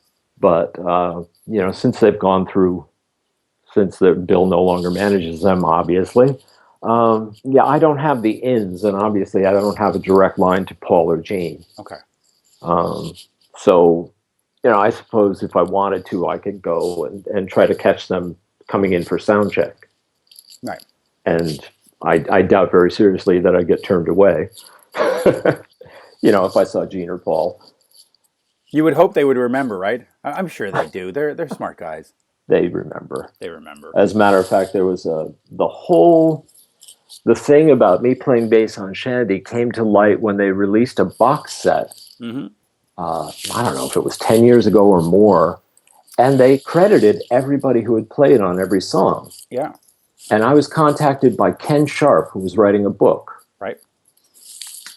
But since they've gone through, since the Bill no longer manages them, obviously, I don't have the ins, and obviously I don't have a direct line to Paul or Gene. Okay. So I suppose if I wanted to, I could go and try to catch them coming in for sound check. Right. And I doubt very seriously that I'd get turned away. If I saw Gene or Paul. You would hope they would remember, right? I'm sure they do. They're smart guys. They remember. As a matter of fact, there was the thing about me playing bass on Shandi came to light when they released a box set. Mm-hmm. I don't know if it was 10 years ago or more. and they credited everybody who had played on every song. Yeah. And I was contacted by Ken Sharp, who was writing a book. Right.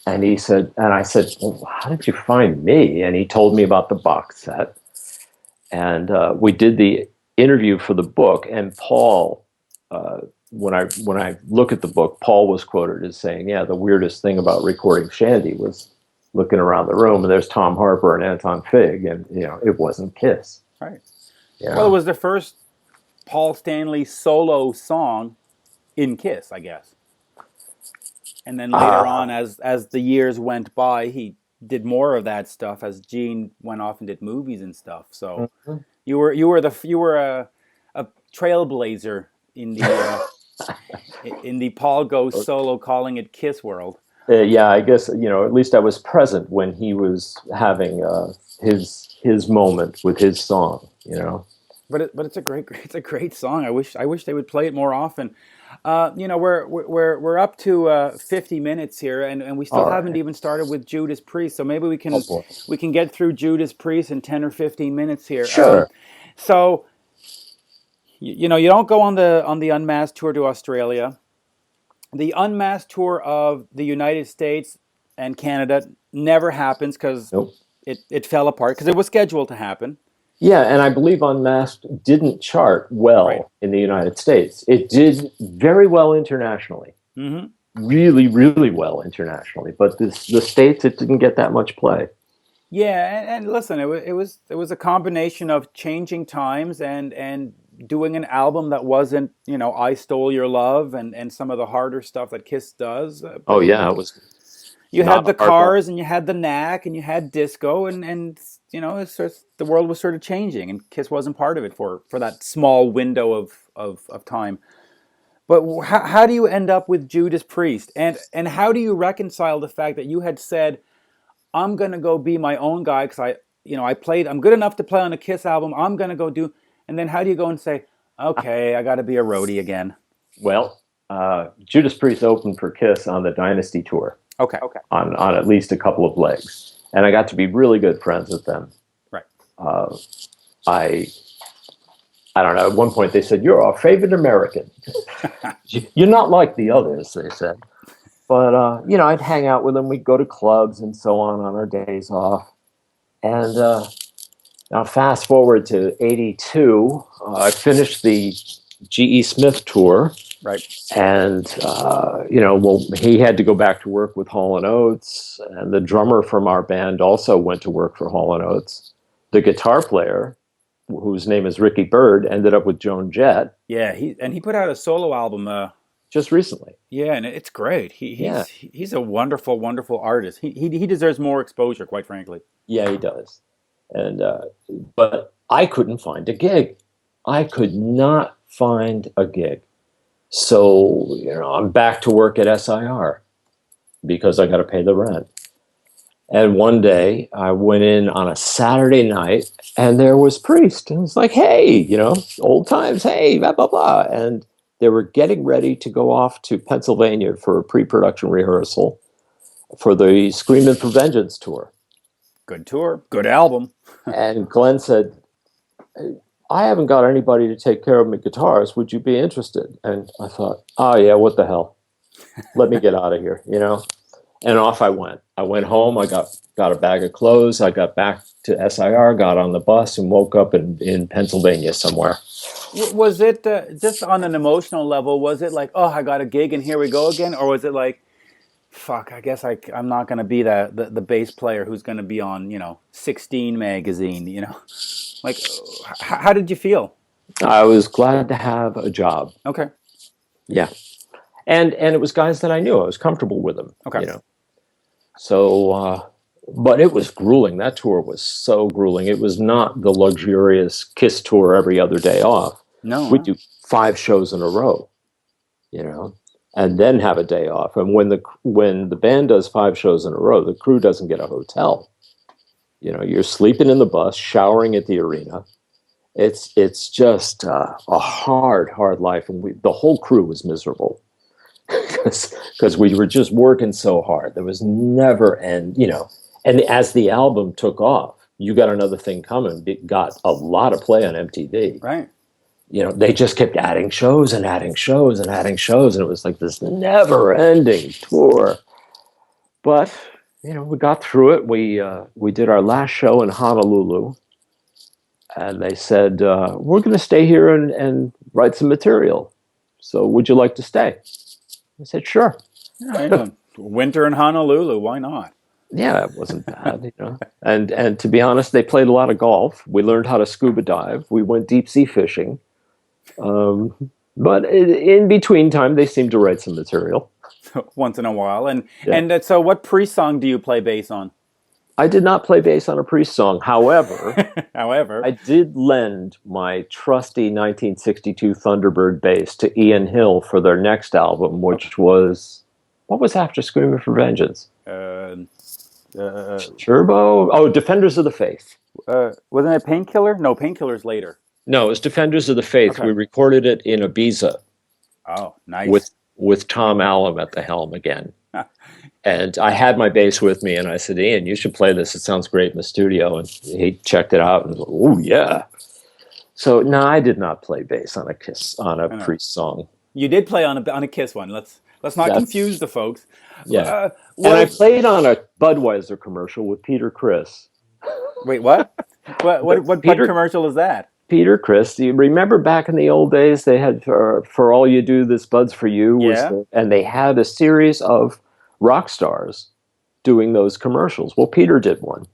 And he said, and I said, well, how did you find me? And he told me about the box set. And we did the interview for the book. And Paul, when I look at the book, Paul was quoted as saying, yeah, the weirdest thing about recording Shandi was looking around the room and there's Tom Harper and Anton Fig, and it wasn't Kiss. Right. Yeah. Well, it was the first Paul Stanley solo song in Kiss, I guess. And then later on, as the years went by, he did more of that stuff as Gene went off and did movies and stuff. So you were a trailblazer in the in the Paul goes solo, calling it Kiss world. Yeah, I guess at least I was present when he was having his moment with his song. But it's a great song. I wish they would play it more often. We're up to 50 minutes here, and we still haven't even started with Judas Priest. So maybe we can get through Judas Priest in 10 or 15 minutes here. Sure. So you don't go on the Unmasked tour to Australia. The Unmasked tour of the United States and Canada never happens because it fell apart because it was scheduled to happen. Yeah, and I believe Unmasked didn't chart well in the United States. It did very well internationally. Mm-hmm. Really, really well internationally. But the States, it didn't get that much play. Yeah, and listen, it was a combination of changing times and doing an album that wasn't, I Stole Your Love and some of the harder stuff that Kiss does. It was. You had the Cars and you had the Knack and you had disco and the world was sort of changing and Kiss wasn't part of it for that small window of time. But how do you end up with Judas Priest? And how do you reconcile the fact that you had said, I'm going to go be my own guy because I'm good enough to play on a Kiss album. I'm going to go do, and then how do you go and say, okay, I got to be a roadie again? Well, Judas Priest opened for Kiss on the Dynasty tour. Okay. On at least a couple of legs. And I got to be really good friends with them. Right. I don't know, at one point they said, you're our favorite American. You're not like the others, they said. But, I'd hang out with them. We'd go to clubs and so on our days off. And now fast forward to 82, I finished the G.E. Smith tour. Right. And, he had to go back to work with Hall & Oates. And the drummer from our band also went to work for Hall & Oates. The guitar player, whose name is Ricky Bird, ended up with Joan Jett. Yeah, he put out a solo album just recently. Yeah, and it's great. He's a wonderful, wonderful artist. He deserves more exposure, quite frankly. Yeah, he does. And but I couldn't find a gig. I could not find a gig. So, I'm back to work at SIR because I got to pay the rent. And one day I went in on a Saturday night and there was Priest. And it was like, hey, old times, hey, blah, blah, blah. And they were getting ready to go off to Pennsylvania for a pre-production rehearsal for the Screamin' for Vengeance tour. Good tour, good album. And Glenn said, I haven't got anybody to take care of my guitars. Would you be interested? And I thought, oh, yeah, what the hell? Let me get out of here, And off I went. I went home. I got a bag of clothes. I got back to SIR, got on the bus, and woke up in Pennsylvania somewhere. Was it just on an emotional level? Was it like, oh, I got a gig and here we go again? Or was it like, fuck, I guess I'm not going to be the bass player who's going to be on, 16 magazine, Like, how did you feel? I was glad to have a job. Okay. Yeah. And it was guys that I knew. I was comfortable with them. Okay. So, but it was grueling. That tour was so grueling. It was not the luxurious Kiss tour every other day off. No. We'd do 5 shows in a row, and then have a day off. And when the band does 5 shows in a row, the crew doesn't get a hotel. You're sleeping in the bus, showering at the arena. It's just a hard life. And the whole crew was miserable. Because we were just working so hard. There was never and as the album took off, You Got Another Thing Coming got a lot of play on MTV. Right. They just kept adding shows and adding shows and adding shows, and it was like this never-ending tour. But we got through it. We did our last show in Honolulu, and they said, "We're going to stay here and write some material. So, would you like to stay?" I said, "Sure." Right. Winter in Honolulu. Why not? Yeah, it wasn't bad, And to be honest, they played a lot of golf. We learned how to scuba dive. We went deep sea fishing. But in between time, they seemed to write some material once in a while. And so, what Priest song do you play bass on? I did not play bass on a Priest song. However, I did lend my trusty 1962 Thunderbird bass to Ian Hill for their next album, which was, what was after Screaming for Vengeance? Turbo? Oh, Defenders of the Faith. Wasn't it Painkiller? No, Painkiller's later. No, it was Defenders of the Faith. Okay. We recorded it in Ibiza. Oh, nice. With Tom Allen at the helm again. And I had my bass with me, and I said, "Ian, you should play this. It sounds great in the studio." And he checked it out and was like, "Oh, yeah." So, no, I did not play bass on a Priest song. You did play on a Kiss one. Let's not confuse the folks. Yeah. And I played on a Budweiser commercial with Peter Criss. Wait, what? What commercial is that? Peter Criss. You remember back in the old days, they had for All You Do, This Bud's For You. And they had a series of rock stars doing those commercials. Well, Peter did one.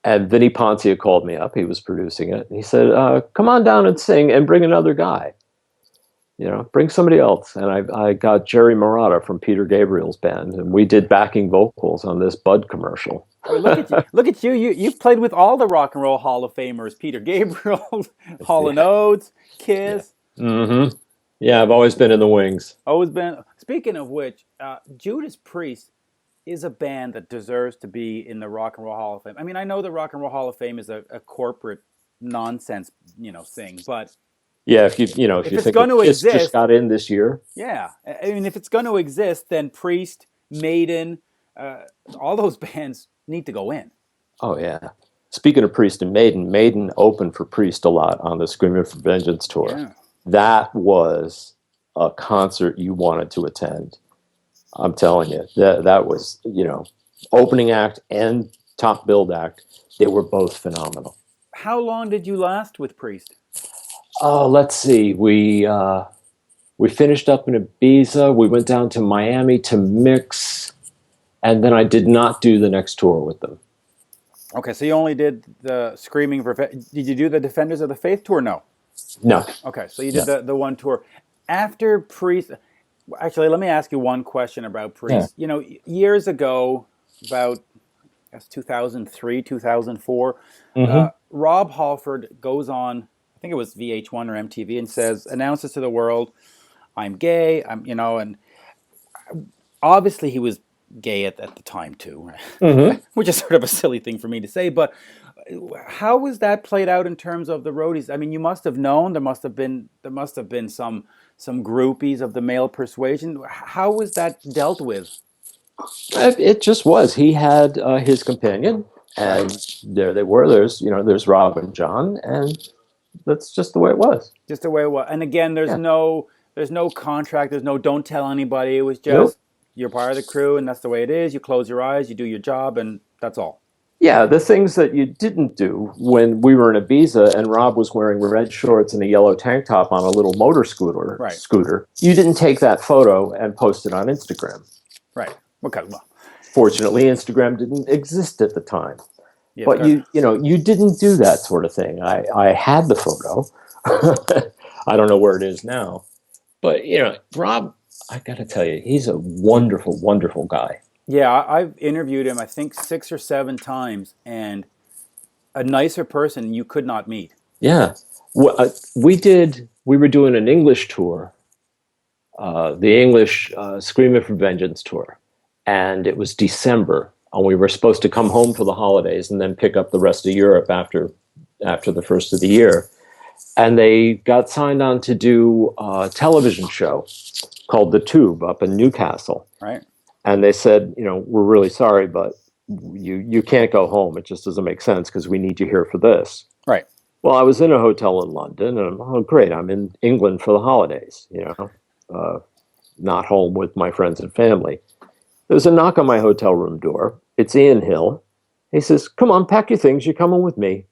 And Vinnie Poncia called me up. He was producing it. And he said, "Come on down and sing and bring another guy. Bring somebody else." And I got Jerry Marotta from Peter Gabriel's band, and we did backing vocals on this Bud commercial. Look at you. You've played with all the Rock and Roll Hall of Famers: Peter Gabriel, Hall & Oates, Kiss. Yeah. Mm-hmm. Yeah, I've always been in the wings. Always been. Speaking of which, Judas Priest is a band that deserves to be in the Rock and Roll Hall of Fame. I mean, I know the Rock and Roll Hall of Fame is a corporate nonsense, thing, but yeah, if you think Kiss just got in this year. Yeah, I mean, if it's going to exist, then Priest, Maiden, all those bands need to go in. Oh yeah. Speaking of Priest and Maiden opened for Priest a lot on the Screaming for Vengeance tour. Yeah. That was a concert you wanted to attend. I'm telling you, that was, opening act and top billed act. They were both phenomenal. How long did you last with Priest? Oh, let's see. We finished up in Ibiza. We went down to Miami to mix, and then I did not do the next tour with them. Okay, so you only did the Screaming for... Did you do the Defenders of the Faith tour? No. Okay, so you did the one tour. After Priest... Actually, let me ask you one question about Priest. Yeah. Years ago, about 2003, 2004, Rob Halford goes on, I think it was VH1 or MTV, and announces to the world, "I'm gay," and obviously he was gay at the time too, which is sort of a silly thing for me to say, but how was that played out in terms of the roadies? I mean, you must have known, there must have been some groupies of the male persuasion. How was that dealt with? It just was. He had his companion, and there they were. There's Rob and John, and that's just the way it was. Just the way it was. And again, there's no contract. There's no don't tell anybody. It was just you're part of the crew, and that's the way it is. You close your eyes, you do your job, and that's all. Yeah, the things that you didn't do when we were in Ibiza and Rob was wearing red shorts and a yellow tank top on a little motor scooter, you didn't take that photo and post it on Instagram. Right. Okay. Well, fortunately, Instagram didn't exist at the time. Yeah, but you didn't do that sort of thing. I had the photo. I don't know where it is now. But, Rob, I got to tell you, he's a wonderful, wonderful guy. Yeah, I've interviewed him, I think, 6 or 7 times, and a nicer person you could not meet. Yeah. Well, we were doing an English tour, the English Screaming for Vengeance tour, and it was December, and we were supposed to come home for the holidays and then pick up the rest of Europe after the first of the year. And they got signed on to do a television show called The Tube up in Newcastle. Right. And they said, we're really sorry, but you can't go home. It just doesn't make sense because we need you here for this. Right. Well, I was in a hotel in London, and oh, great, I'm in England for the holidays, not home with my friends and family. There's a knock on my hotel room door. It's Ian Hill. He says, "Come on, pack your things. You're coming with me."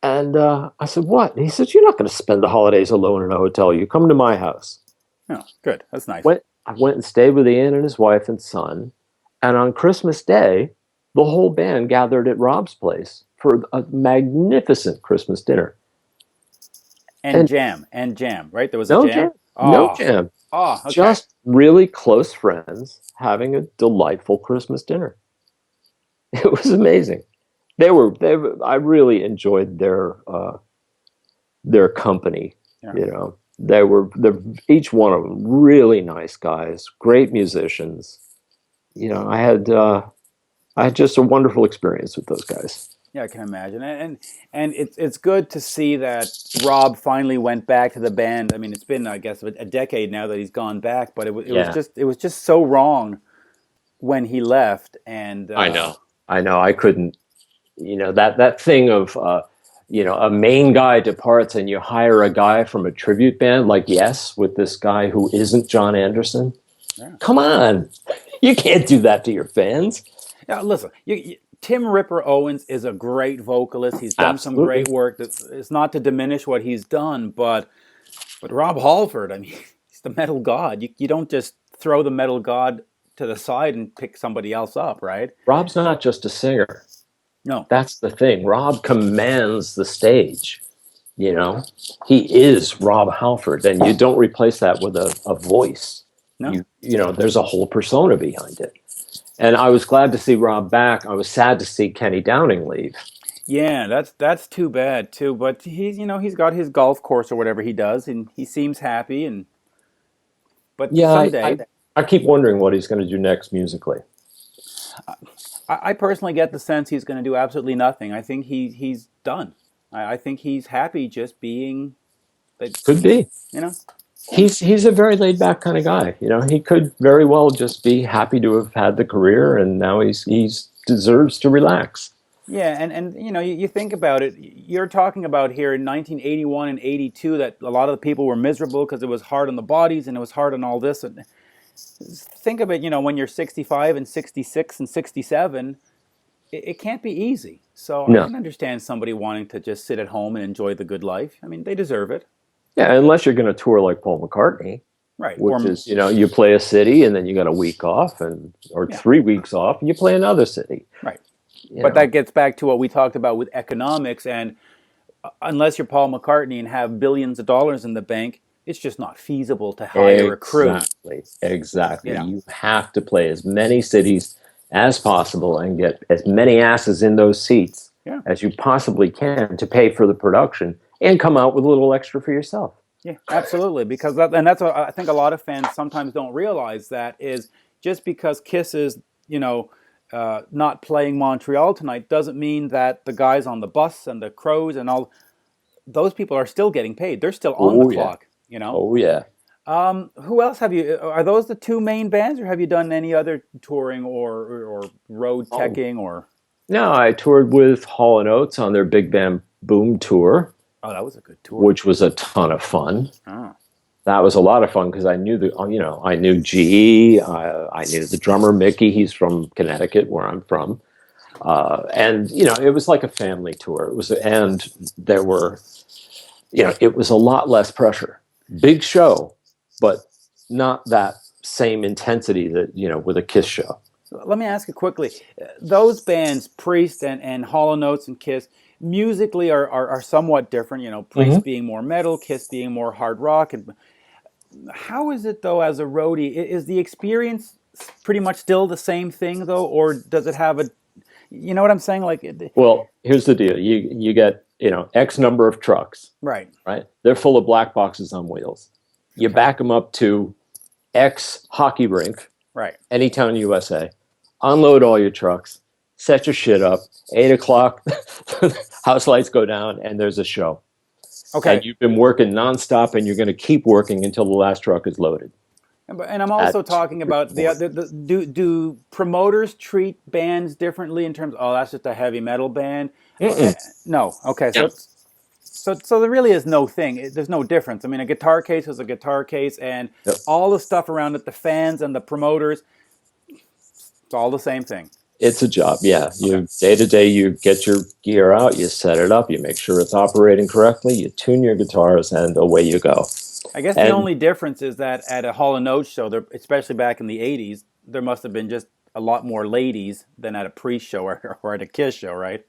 And I said, "What?" He says, "You're not going to spend the holidays alone in a hotel. You come to my house." Oh, good. That's nice. I went and stayed with Ian and his wife and son. And on Christmas Day, the whole band gathered at Rob's place for a magnificent Christmas dinner. And jam, right? There was no a jam? No jam. Oh, okay. Just really close friends having a delightful Christmas dinner. It was amazing. I really enjoyed their company. Yeah. They're each one of them really nice guys, great musicians. I had just a wonderful experience with those guys. Yeah, I can imagine, and it's good to see that Rob finally went back to the band. I mean, it's been, I guess, a decade now that he's gone back, but it was just so wrong when he left. And I know, I couldn't, that thing of a main guy departs and you hire a guy from a tribute band like Yes with this guy who isn't John Anderson. Yeah. Come on, you can't do that to your fans. Now, listen, Tim Ripper Owens is a great vocalist. He's done some great work. It's not to diminish what he's done, but Rob Halford, I mean, he's the metal god. You don't just throw the metal god to the side and pick somebody else up, right? Rob's not just a singer. No. That's the thing. Rob commands the stage. He is Rob Halford, and you don't replace that with a voice. No. There's a whole persona behind it. And I was glad to see Rob back. I was sad to see Kenny Downing leave. Yeah, that's too bad too. But he's got his golf course or whatever he does, and he seems happy. But someday, I keep wondering what he's going to do next musically. I personally get the sense he's going to do absolutely nothing. I think he's done. I think he's happy just being. Could be. He's a very laid back kind of guy. He could very well just be happy to have had the career, and now he's deserves to relax. Yeah, and you think about it. You're talking about here in 1981 and 82 that a lot of the people were miserable because it was hard on the bodies and it was hard on all this. And think of it, when you're 65 and 66 and 67, it can't be easy. So I can understand somebody wanting to just sit at home and enjoy the good life. I mean, they deserve it. Yeah, unless you're going to tour like Paul McCartney, right? Which is, you play a city and then you got a week off or 3 weeks off, and you play another city. Right. But that gets back to what we talked about with economics, and unless you're Paul McCartney and have billions of dollars in the bank, it's just not feasible to hire a crew. Exactly. Yeah. You have to play as many cities as possible and get as many asses in those seats as you possibly can to pay for the production and come out with a little extra for yourself. Yeah, absolutely. Because that's what I think a lot of fans sometimes don't realize, that is just because Kiss is, not playing Montreal tonight doesn't mean that the guys on the bus and the Crows and all those people are still getting paid. They're still on the clock, Oh, yeah. Who else have you? Are those the two main bands, or have you done any other touring or road teching or? No, I toured with Hall & Oates on their Big Band Boom tour. Oh, that was a good tour. Which was a ton of fun. Oh. That was a lot of fun because I knew I knew G. I knew the drummer Mickey. He's from Connecticut, where I'm from, and it was like a family tour. It was, and there were, it was a lot less pressure. Big show, but not that same intensity that with a Kiss show. Let me ask you quickly: those bands, Priest and Hall & Oates and Kiss, musically are somewhat different. Priest being more metal, Kiss being more hard rock. And how is it though, as a roadie? Is the experience pretty much still the same thing though, or does it have a? You know what I'm saying? Well, here's the deal: you get X number of trucks, right? They're full of black boxes on wheels. You back them up to X hockey rink, right? Any town USA. Unload all your trucks. Set your shit up. 8 o'clock, house lights go down, and there's a show. Okay. And you've been working nonstop, and you're going to keep working until the last truck is loaded. And I'm also at talking about do promoters treat bands differently in terms of, oh, that's just a heavy metal band? Mm-mm. No. Okay, so Yeah. so there really is no thing. There's no difference. I mean, a guitar case is a guitar case, and Yep. all the stuff around it, the fans and the promoters, it's all the same thing. It's a job. Yeah. Okay. You day to day, you get your gear out, you set it up, you make sure it's operating correctly, you tune your guitars, and away you go. I guess the And only difference is that at a Hall & Oates show, especially back in the 80s, there must have been just a lot more ladies than at a Priest show or at a Kiss show, right?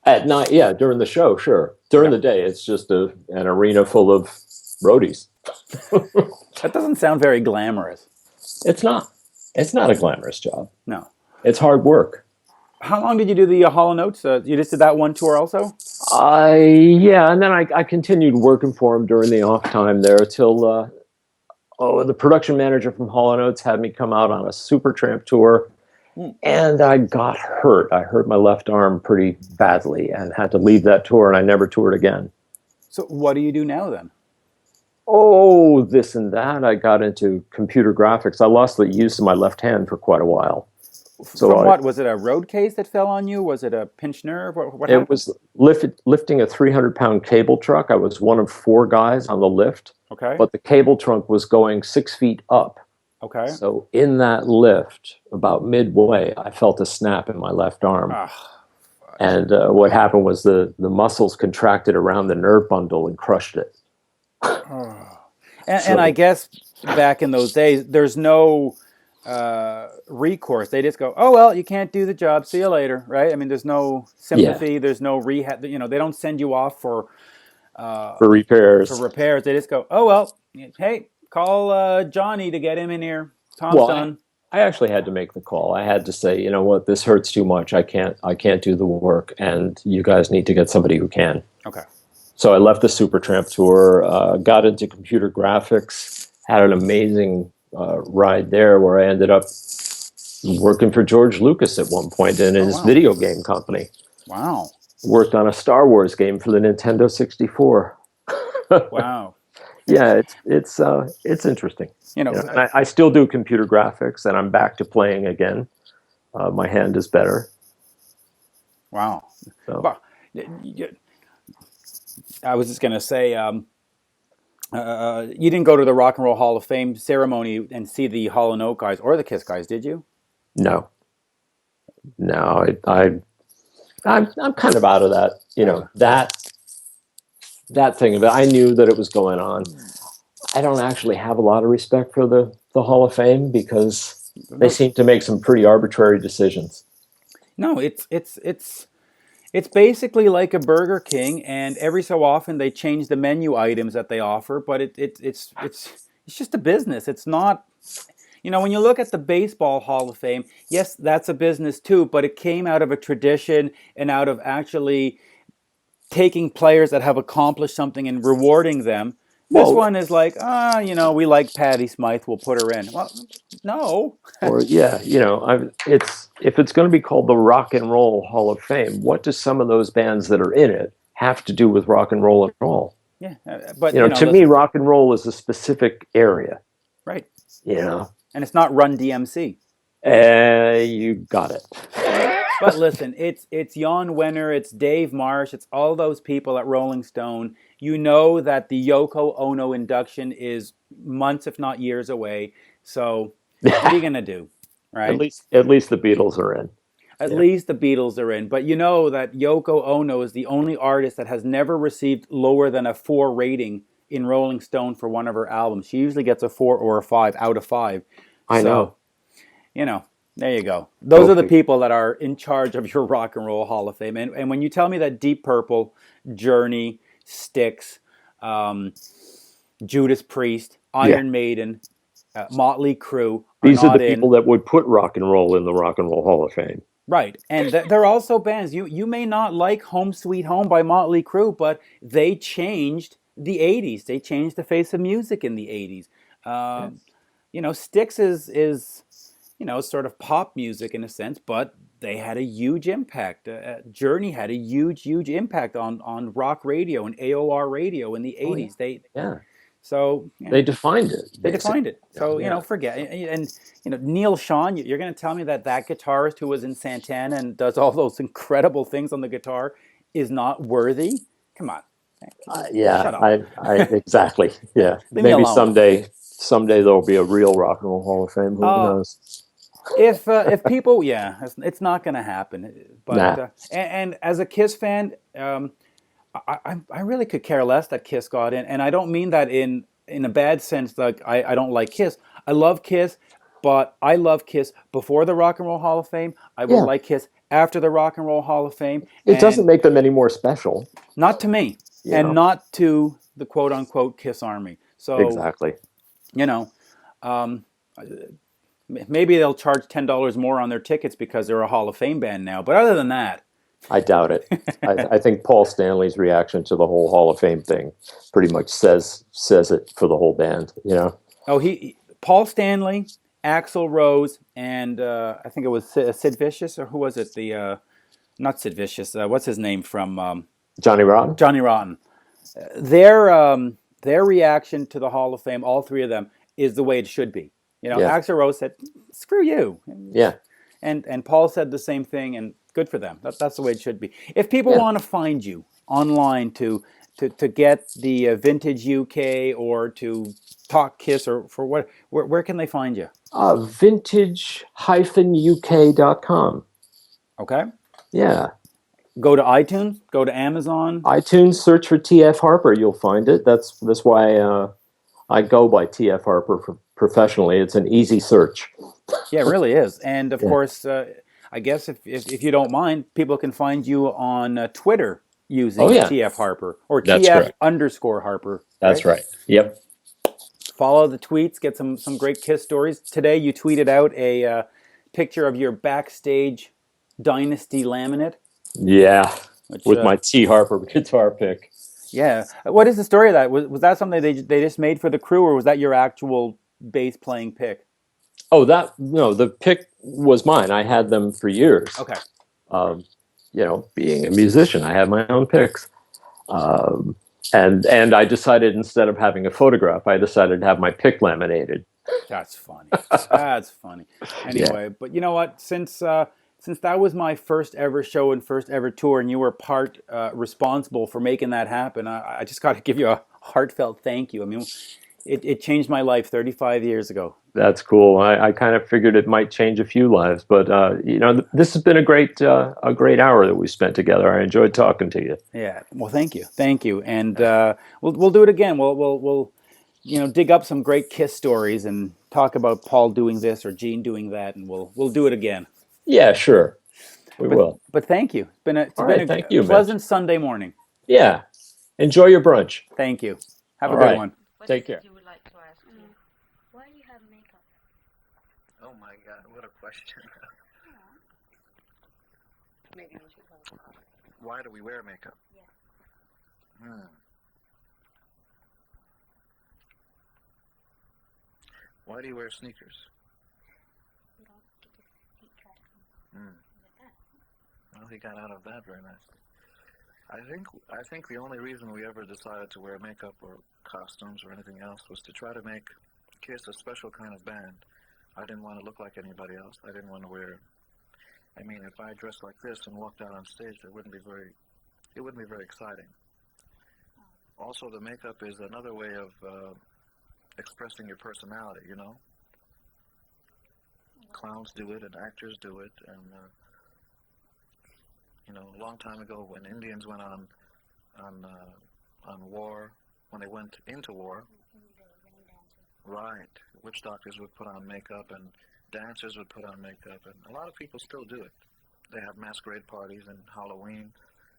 at night, yeah, during the show, sure. During Okay. the day, it's just an arena full of roadies. That doesn't sound very glamorous. It's not. It's not a glamorous job. No. It's hard work. How long did you do the Hall & Oates? You just did that one tour also? Yeah, and then I continued working for him during the off time there till the production manager from Hall & Oates had me come out on a Supertramp tour, and I got hurt. I hurt my left arm pretty badly and had to leave that tour, and I never toured again. So what do you do now then? Oh, this and that. I got into computer graphics. I lost the use of my left hand for quite a while. So From what? Was it a road case that fell on you? Was it a pinched nerve? What it happened? was lifting a 300-pound cable truck. I was one of 4 guys on the lift, Okay. but the cable trunk was going 6 feet up. Okay. So in that lift, about midway, I felt a snap in my left arm. Ah, And what happened was the muscles contracted around the nerve bundle and crushed it. and I guess back in those days, there's no recourse. They just go, oh, well, you can't do the job. See you later, right? I mean, there's no sympathy. There's no rehab. You know, they don't send you off for repairs. They just go, oh, well, hey, call Johnny to get him in here. Tom's Well, done. I actually had to make the call. I had to say, you know what, this hurts too much. I can't do the work, and you guys need to get somebody who can. Okay. So I left the Supertramp tour, got into computer graphics, had an amazing ride there where I ended up working for George Lucas at one point in his video game company. Wow. Worked on a Star Wars game for the Nintendo 64. Wow. Yeah, it's interesting. You know, and I still do computer graphics, and I'm back to playing again. My hand is better. Wow. So. Well, I was just going to say, you didn't go to the Rock and Roll Hall of Fame ceremony and see the Hall & Oates guys or the Kiss guys, did you? No. I'm kind of out of that. You know, that thing of it. I knew that it was going on. I don't actually have a lot of respect for the Hall of Fame because they seem to make some pretty arbitrary decisions. No, it's basically like a Burger King, and every so often they change the menu items that they offer, but it's just a business. It's not, you know, when you look at the Baseball Hall of Fame, yes, that's a business too, but it came out of a tradition and out of actually taking players that have accomplished something and rewarding them. This one is like, you know, we like Patti Smythe, we'll put her in. Well, no. Or you know, if it's going to be called the Rock and Roll Hall of Fame, what do some of those bands that are in it have to do with rock and roll at all? Yeah, but you know, to me, rock and roll is a specific area, right? You know, and it's not Run DMC. You got it. But listen, it's Jan Wenner, it's Dave Marsh, it's all those people at Rolling Stone. You know that the Yoko Ono induction is months, if not years away. So what are you gonna do, right? At least the Beatles are in. At least the Beatles are in. But you know that Yoko Ono is the only artist that has never received lower than a 4 rating in Rolling Stone for one of her albums. She usually gets a 4 or a 5 out of 5. I know. You know. There you go. Those are the people that are in charge of your Rock and Roll Hall of Fame. And when you tell me that Deep Purple, Journey, Styx, Judas Priest, Iron Maiden, Motley Crue these are the people that would put rock and roll in the Rock and Roll Hall of Fame. Right. And they're also bands. You may not like Home Sweet Home by Motley Crue, but they changed the 80s. They changed the face of music in the 80s. You know, Styx is you know, sort of pop music in a sense, but they had a huge impact. Journey had a huge impact on rock radio and AOR radio in the 80s. So They defined it. they Basically. defined it. So Yeah. forget. And Neil Sean, you're going to tell me that guitarist who was in Santana and does all those incredible things on the guitar is not worthy? Come on, Yeah, shut up. I exactly. Yeah, Leave me maybe alone. someday there'll be a real Rock and Roll Hall of Fame. Who knows? If people, it's not going to happen. But Nah. And as a Kiss fan, I really could care less that Kiss got in, and I don't mean that in a bad sense. Like I don't like Kiss. I love Kiss, but I love Kiss before the Rock and Roll Hall of Fame. I will Yeah. like Kiss after the Rock and Roll Hall of Fame, It doesn't and make them any more special. not to me, You and know. not to the quote unquote Kiss Army. So Exactly. um, maybe they'll charge $10 more on their tickets because they're a Hall of Fame band now. But other than that, I doubt it. I think Paul Stanley's reaction to the whole Hall of Fame thing pretty much says it for the whole band. You know. oh, Paul Stanley, Axl Rose, and I think it was Sid Vicious, or who was it? The not Sid Vicious. What's his name from Johnny Rotten. Johnny Rotten? Their reaction to the Hall of Fame, all three of them, is the way it should be. Yeah. Axl Rose said, "Screw you," Yeah. and Paul said the same thing, and good for them. That's the way it should be. If people want to find you online to get the Vintage UK or to talk Kiss or for what, where can they find you? Vintage-uk.com. Okay. Yeah. Go to iTunes. Go to Amazon. iTunes, search for TF Harper. You'll find it. That's why I go by TF Harper professionally. It's an easy search. Yeah, it really is. And of course, I guess if you don't mind, people can find you on Twitter using TF Harper or That's TF correct. _Harper. That's right. Yep. Follow the tweets. Get some great Kiss stories. Today, you tweeted out a picture of your backstage Dynasty laminate. Yeah. With my T. Harper guitar pick. Yeah. What is the story of that? Was that something they just made for the crew, or was that your actual bass playing pick? Oh, no, the pick was mine. I had them for years. Okay. Being a musician, I had my own picks. And I decided instead of having a photograph, I decided to have my pick laminated. That's funny. That's funny. Anyway, but you know what? Since that was my first ever show and first ever tour, and you were part responsible for making that happen, I just got to give you a heartfelt thank you. I mean, it changed my life 35 years ago. That's cool. I kind of figured it might change a few lives, but this has been a great hour that we spent together. I enjoyed talking to you. Yeah. Well, thank you, and we'll do it again. We'll dig up some great Kiss stories and talk about Paul doing this or Gene doing that, and we'll do it again. Yeah, sure. We will. But thank you. It's been a thank you, pleasant Mitch. Sunday morning. Yeah. Enjoy your brunch. Thank you. Have All a good right. one. Take care. You would like to ask me? Why do you have makeup? Oh my God, what a question. Maybe we should go. Why do we wear makeup? Yeah. Why do you wear sneakers? You don't get your feet cut like that. Well, he got out of that very nicely. I think the only reason we ever decided to wear makeup or costumes or anything else was to try to make Kiss a special kind of band. I didn't want to look like anybody else. I didn't want to wear. I mean, if I dressed like this and walked out on stage, it wouldn't be very exciting. Also, the makeup is another way of expressing your personality. Clowns do it, and actors do it, and a long time ago when Indians went on war, when they went into war, right, witch doctors would put on makeup and dancers would put on makeup, and a lot of people still do it. They have masquerade parties and Halloween.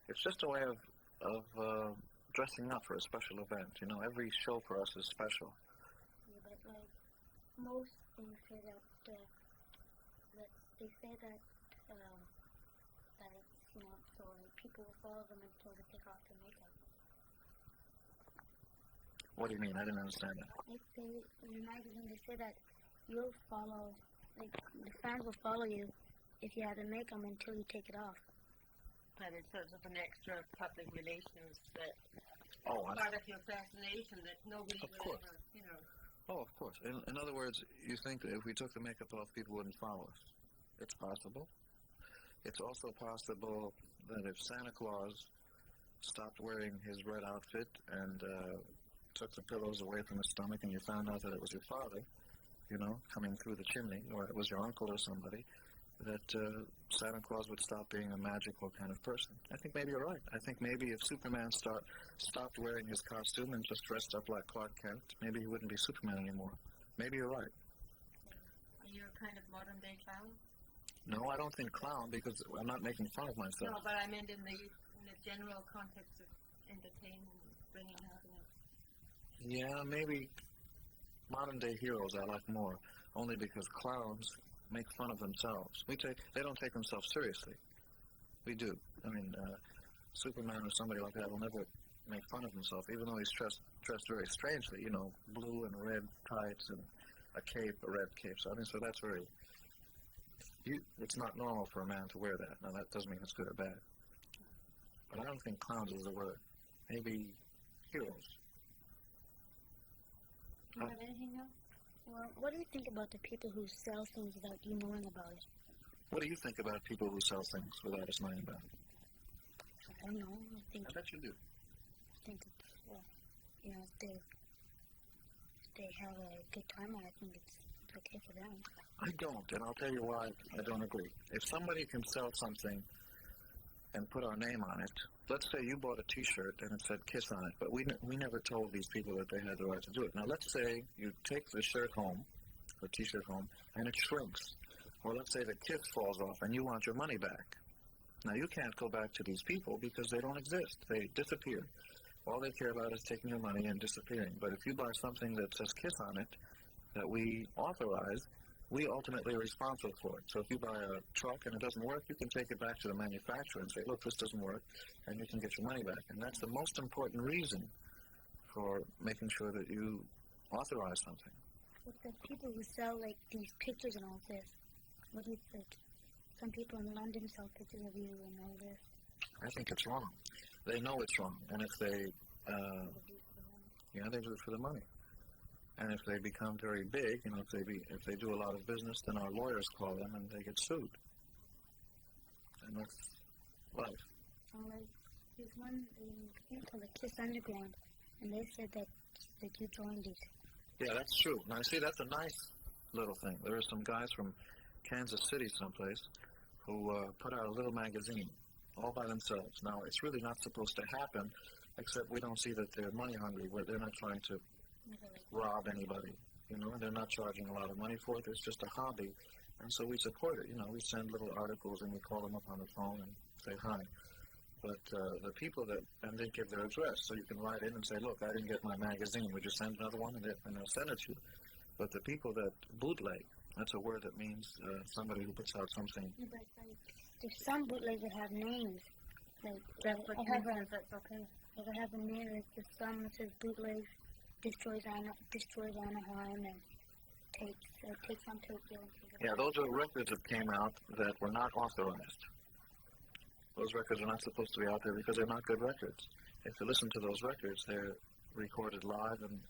It's just a way of dressing up for a special event. Every show for us is special. Yeah, but like most things say that they say that it's so like people will follow them until they take off their makeup. What do you mean? I didn't understand that. Like in the magazine they say that you'll follow, like the fans will follow you if you have the makeup until you take it off. And in terms of an extra public relations that... Oh, lost. part of your fascination that nobody Of would course. ever, you know. Oh, of course. In other words, you think that if we took the makeup off, people wouldn't follow us. It's possible. It's also possible that if Santa Claus stopped wearing his red outfit and took the pillows away from his stomach and you found out that it was your father, you know, coming through the chimney, or it was your uncle or somebody, that Santa Claus would stop being a magical kind of person. I think maybe you're right. I think maybe if Superman stopped wearing his costume and just dressed up like Clark Kent, maybe he wouldn't be Superman anymore. Maybe you're right. Are you a kind of modern day clown? No, I don't think clown, because I'm not making fun of myself. No, but I meant in the general context of entertainment and bringing happiness. Yeah, maybe modern day heroes I like more, only because clowns make fun of themselves. They don't take themselves seriously. We do. I mean, Superman or somebody like that will never make fun of himself, even though he's dressed very strangely. You know, blue and red tights and a cape, a red cape. So I mean, so that's very. It's not normal for a man to wear that. Now that doesn't mean it's good or bad. But I don't think clowns is the word. Maybe heroes. Do you have anything else? Well, what do you think about the people who sell things without you knowing about it? What do you think about people who sell things without us knowing about it? I don't know. I bet you do. I think it's, you know, if they have a good time, I think it's okay for them. I don't, and I'll tell you why I don't agree. If somebody can sell something and put our name on it, let's say you bought a T-shirt and it said Kiss on it, but we never told these people that they had the right to do it. Now, let's say you take the shirt home, or T-shirt home, and it shrinks. Or let's say the Kiss falls off and you want your money back. Now, you can't go back to these people because they don't exist. They disappear. All they care about is taking your money and disappearing. But if you buy something that says Kiss on it, that we authorize, we ultimately are responsible for it. So if you buy a truck and it doesn't work, you can take it back to the manufacturer and say, look, this doesn't work, and you can get your money back. And that's the most important reason for making sure that you authorize something. With the people who sell, like, these pictures and all this, what do you think? Some people in London sell pictures of you and all this. I think it's wrong. They know it's wrong. And if they, they do it for the money. And if they become very big, you know, if they do a lot of business, then our lawyers call them and they get sued. And that's life. Like, there's one thing called the Kiss Underground, and they said that you joined it. Yeah, that's true. Now, see, that's a nice little thing. There are some guys from Kansas City someplace who put out a little magazine all by themselves. Now, it's really not supposed to happen, except we don't see that they're money hungry. They're not trying to rob anybody, you know, they're not charging a lot of money for it. It's just a hobby, and so we support it. You know, we send little articles and we call them up on the phone and say hi. But the people and they give their address, so you can write in and say, look, I didn't get my magazine, would you send another one? And they'll send it to you. But the people that bootleg, that's a word that means somebody who puts out something. Yeah, but like, there's some bootlegs that have names. Like, That's what I have that's okay. like I have a name. There's some that says bootlegs destroys Anaheim and takes on Tokyo. Yeah, those are records that came out that were not authorized. Those records are not supposed to be out there because they're not good records. If you listen to those records, they're recorded live and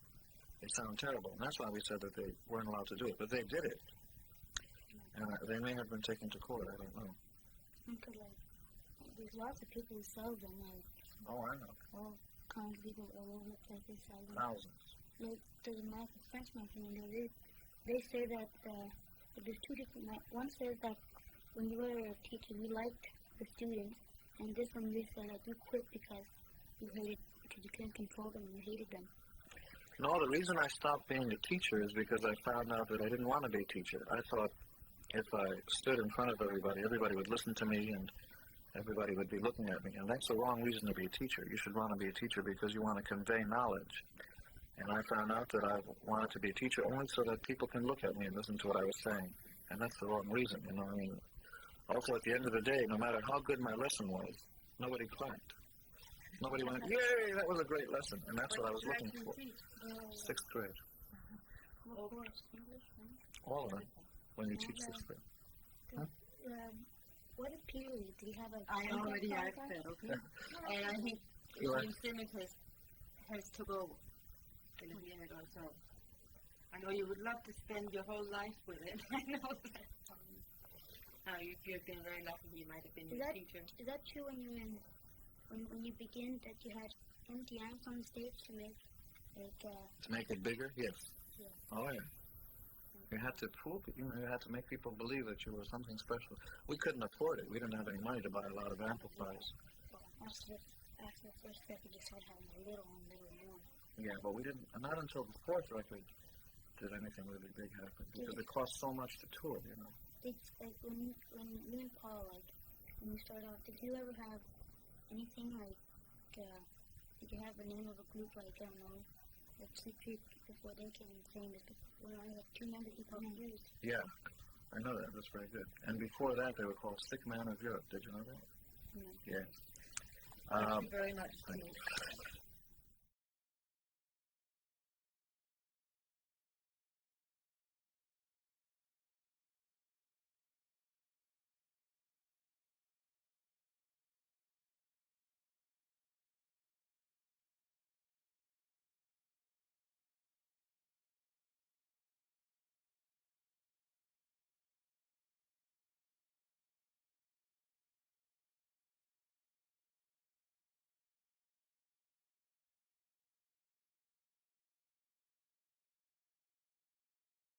they sound terrible. And that's why we said that they weren't allowed to do it. But they did it. And they may have been taken to court, I don't know. Because, like, there's lots of people who sell them, like, Oh, I know. all kinds of people all over the place, they sell them. Thousands. Like, there's a French magazine, they say that there's two different, one says that when you were a teacher, you liked the students, and this one they say that you quit because you couldn't control them and you hated them. No, the reason I stopped being a teacher is because I found out that I didn't want to be a teacher. I thought if I stood in front of everybody would listen to me and everybody would be looking at me. And that's the wrong reason to be a teacher. You should want to be a teacher because you want to convey knowledge. And I found out that I wanted to be a teacher only so that people can look at me and listen to what I was saying. And that's the wrong reason, you know. I mean, also at the end of the day, no matter how good my lesson was, nobody clapped. Nobody went, yay, that was a great lesson. And that's what I was looking for. 6th grade. What course? English, right? All of them, when you teach 6th grade. What is period? Do you have a... I already asked that, okay? And I think Sure. Jim Simmons has has to go in a minute or so. I know you would love to spend your whole life with it. I know that. You've been very lucky. You might have been your teacher. Is that true when you were in, when you begin that you had empty amps on the stage to make to make it bigger? Yes. Yeah. Oh yeah. You had to prove it. You had to make people believe that you were something special. We couldn't afford it. We didn't have any money to buy a lot of amplifiers. After the first record, you started having a little more. Yeah, but we didn't. Not until the fourth record did anything really big happen because it cost so much to tour. You know. Like when you and Paul, like when you started off, did you ever have anything like? Did you have the name of a group like I don't know, like Sleep Creep before they became famous? When only like 2 members each used. Yeah, I know that. That's very good. And before that, they were called Stick Man of Europe. Did you know that? No. Yes. Thank you very much. Thank you.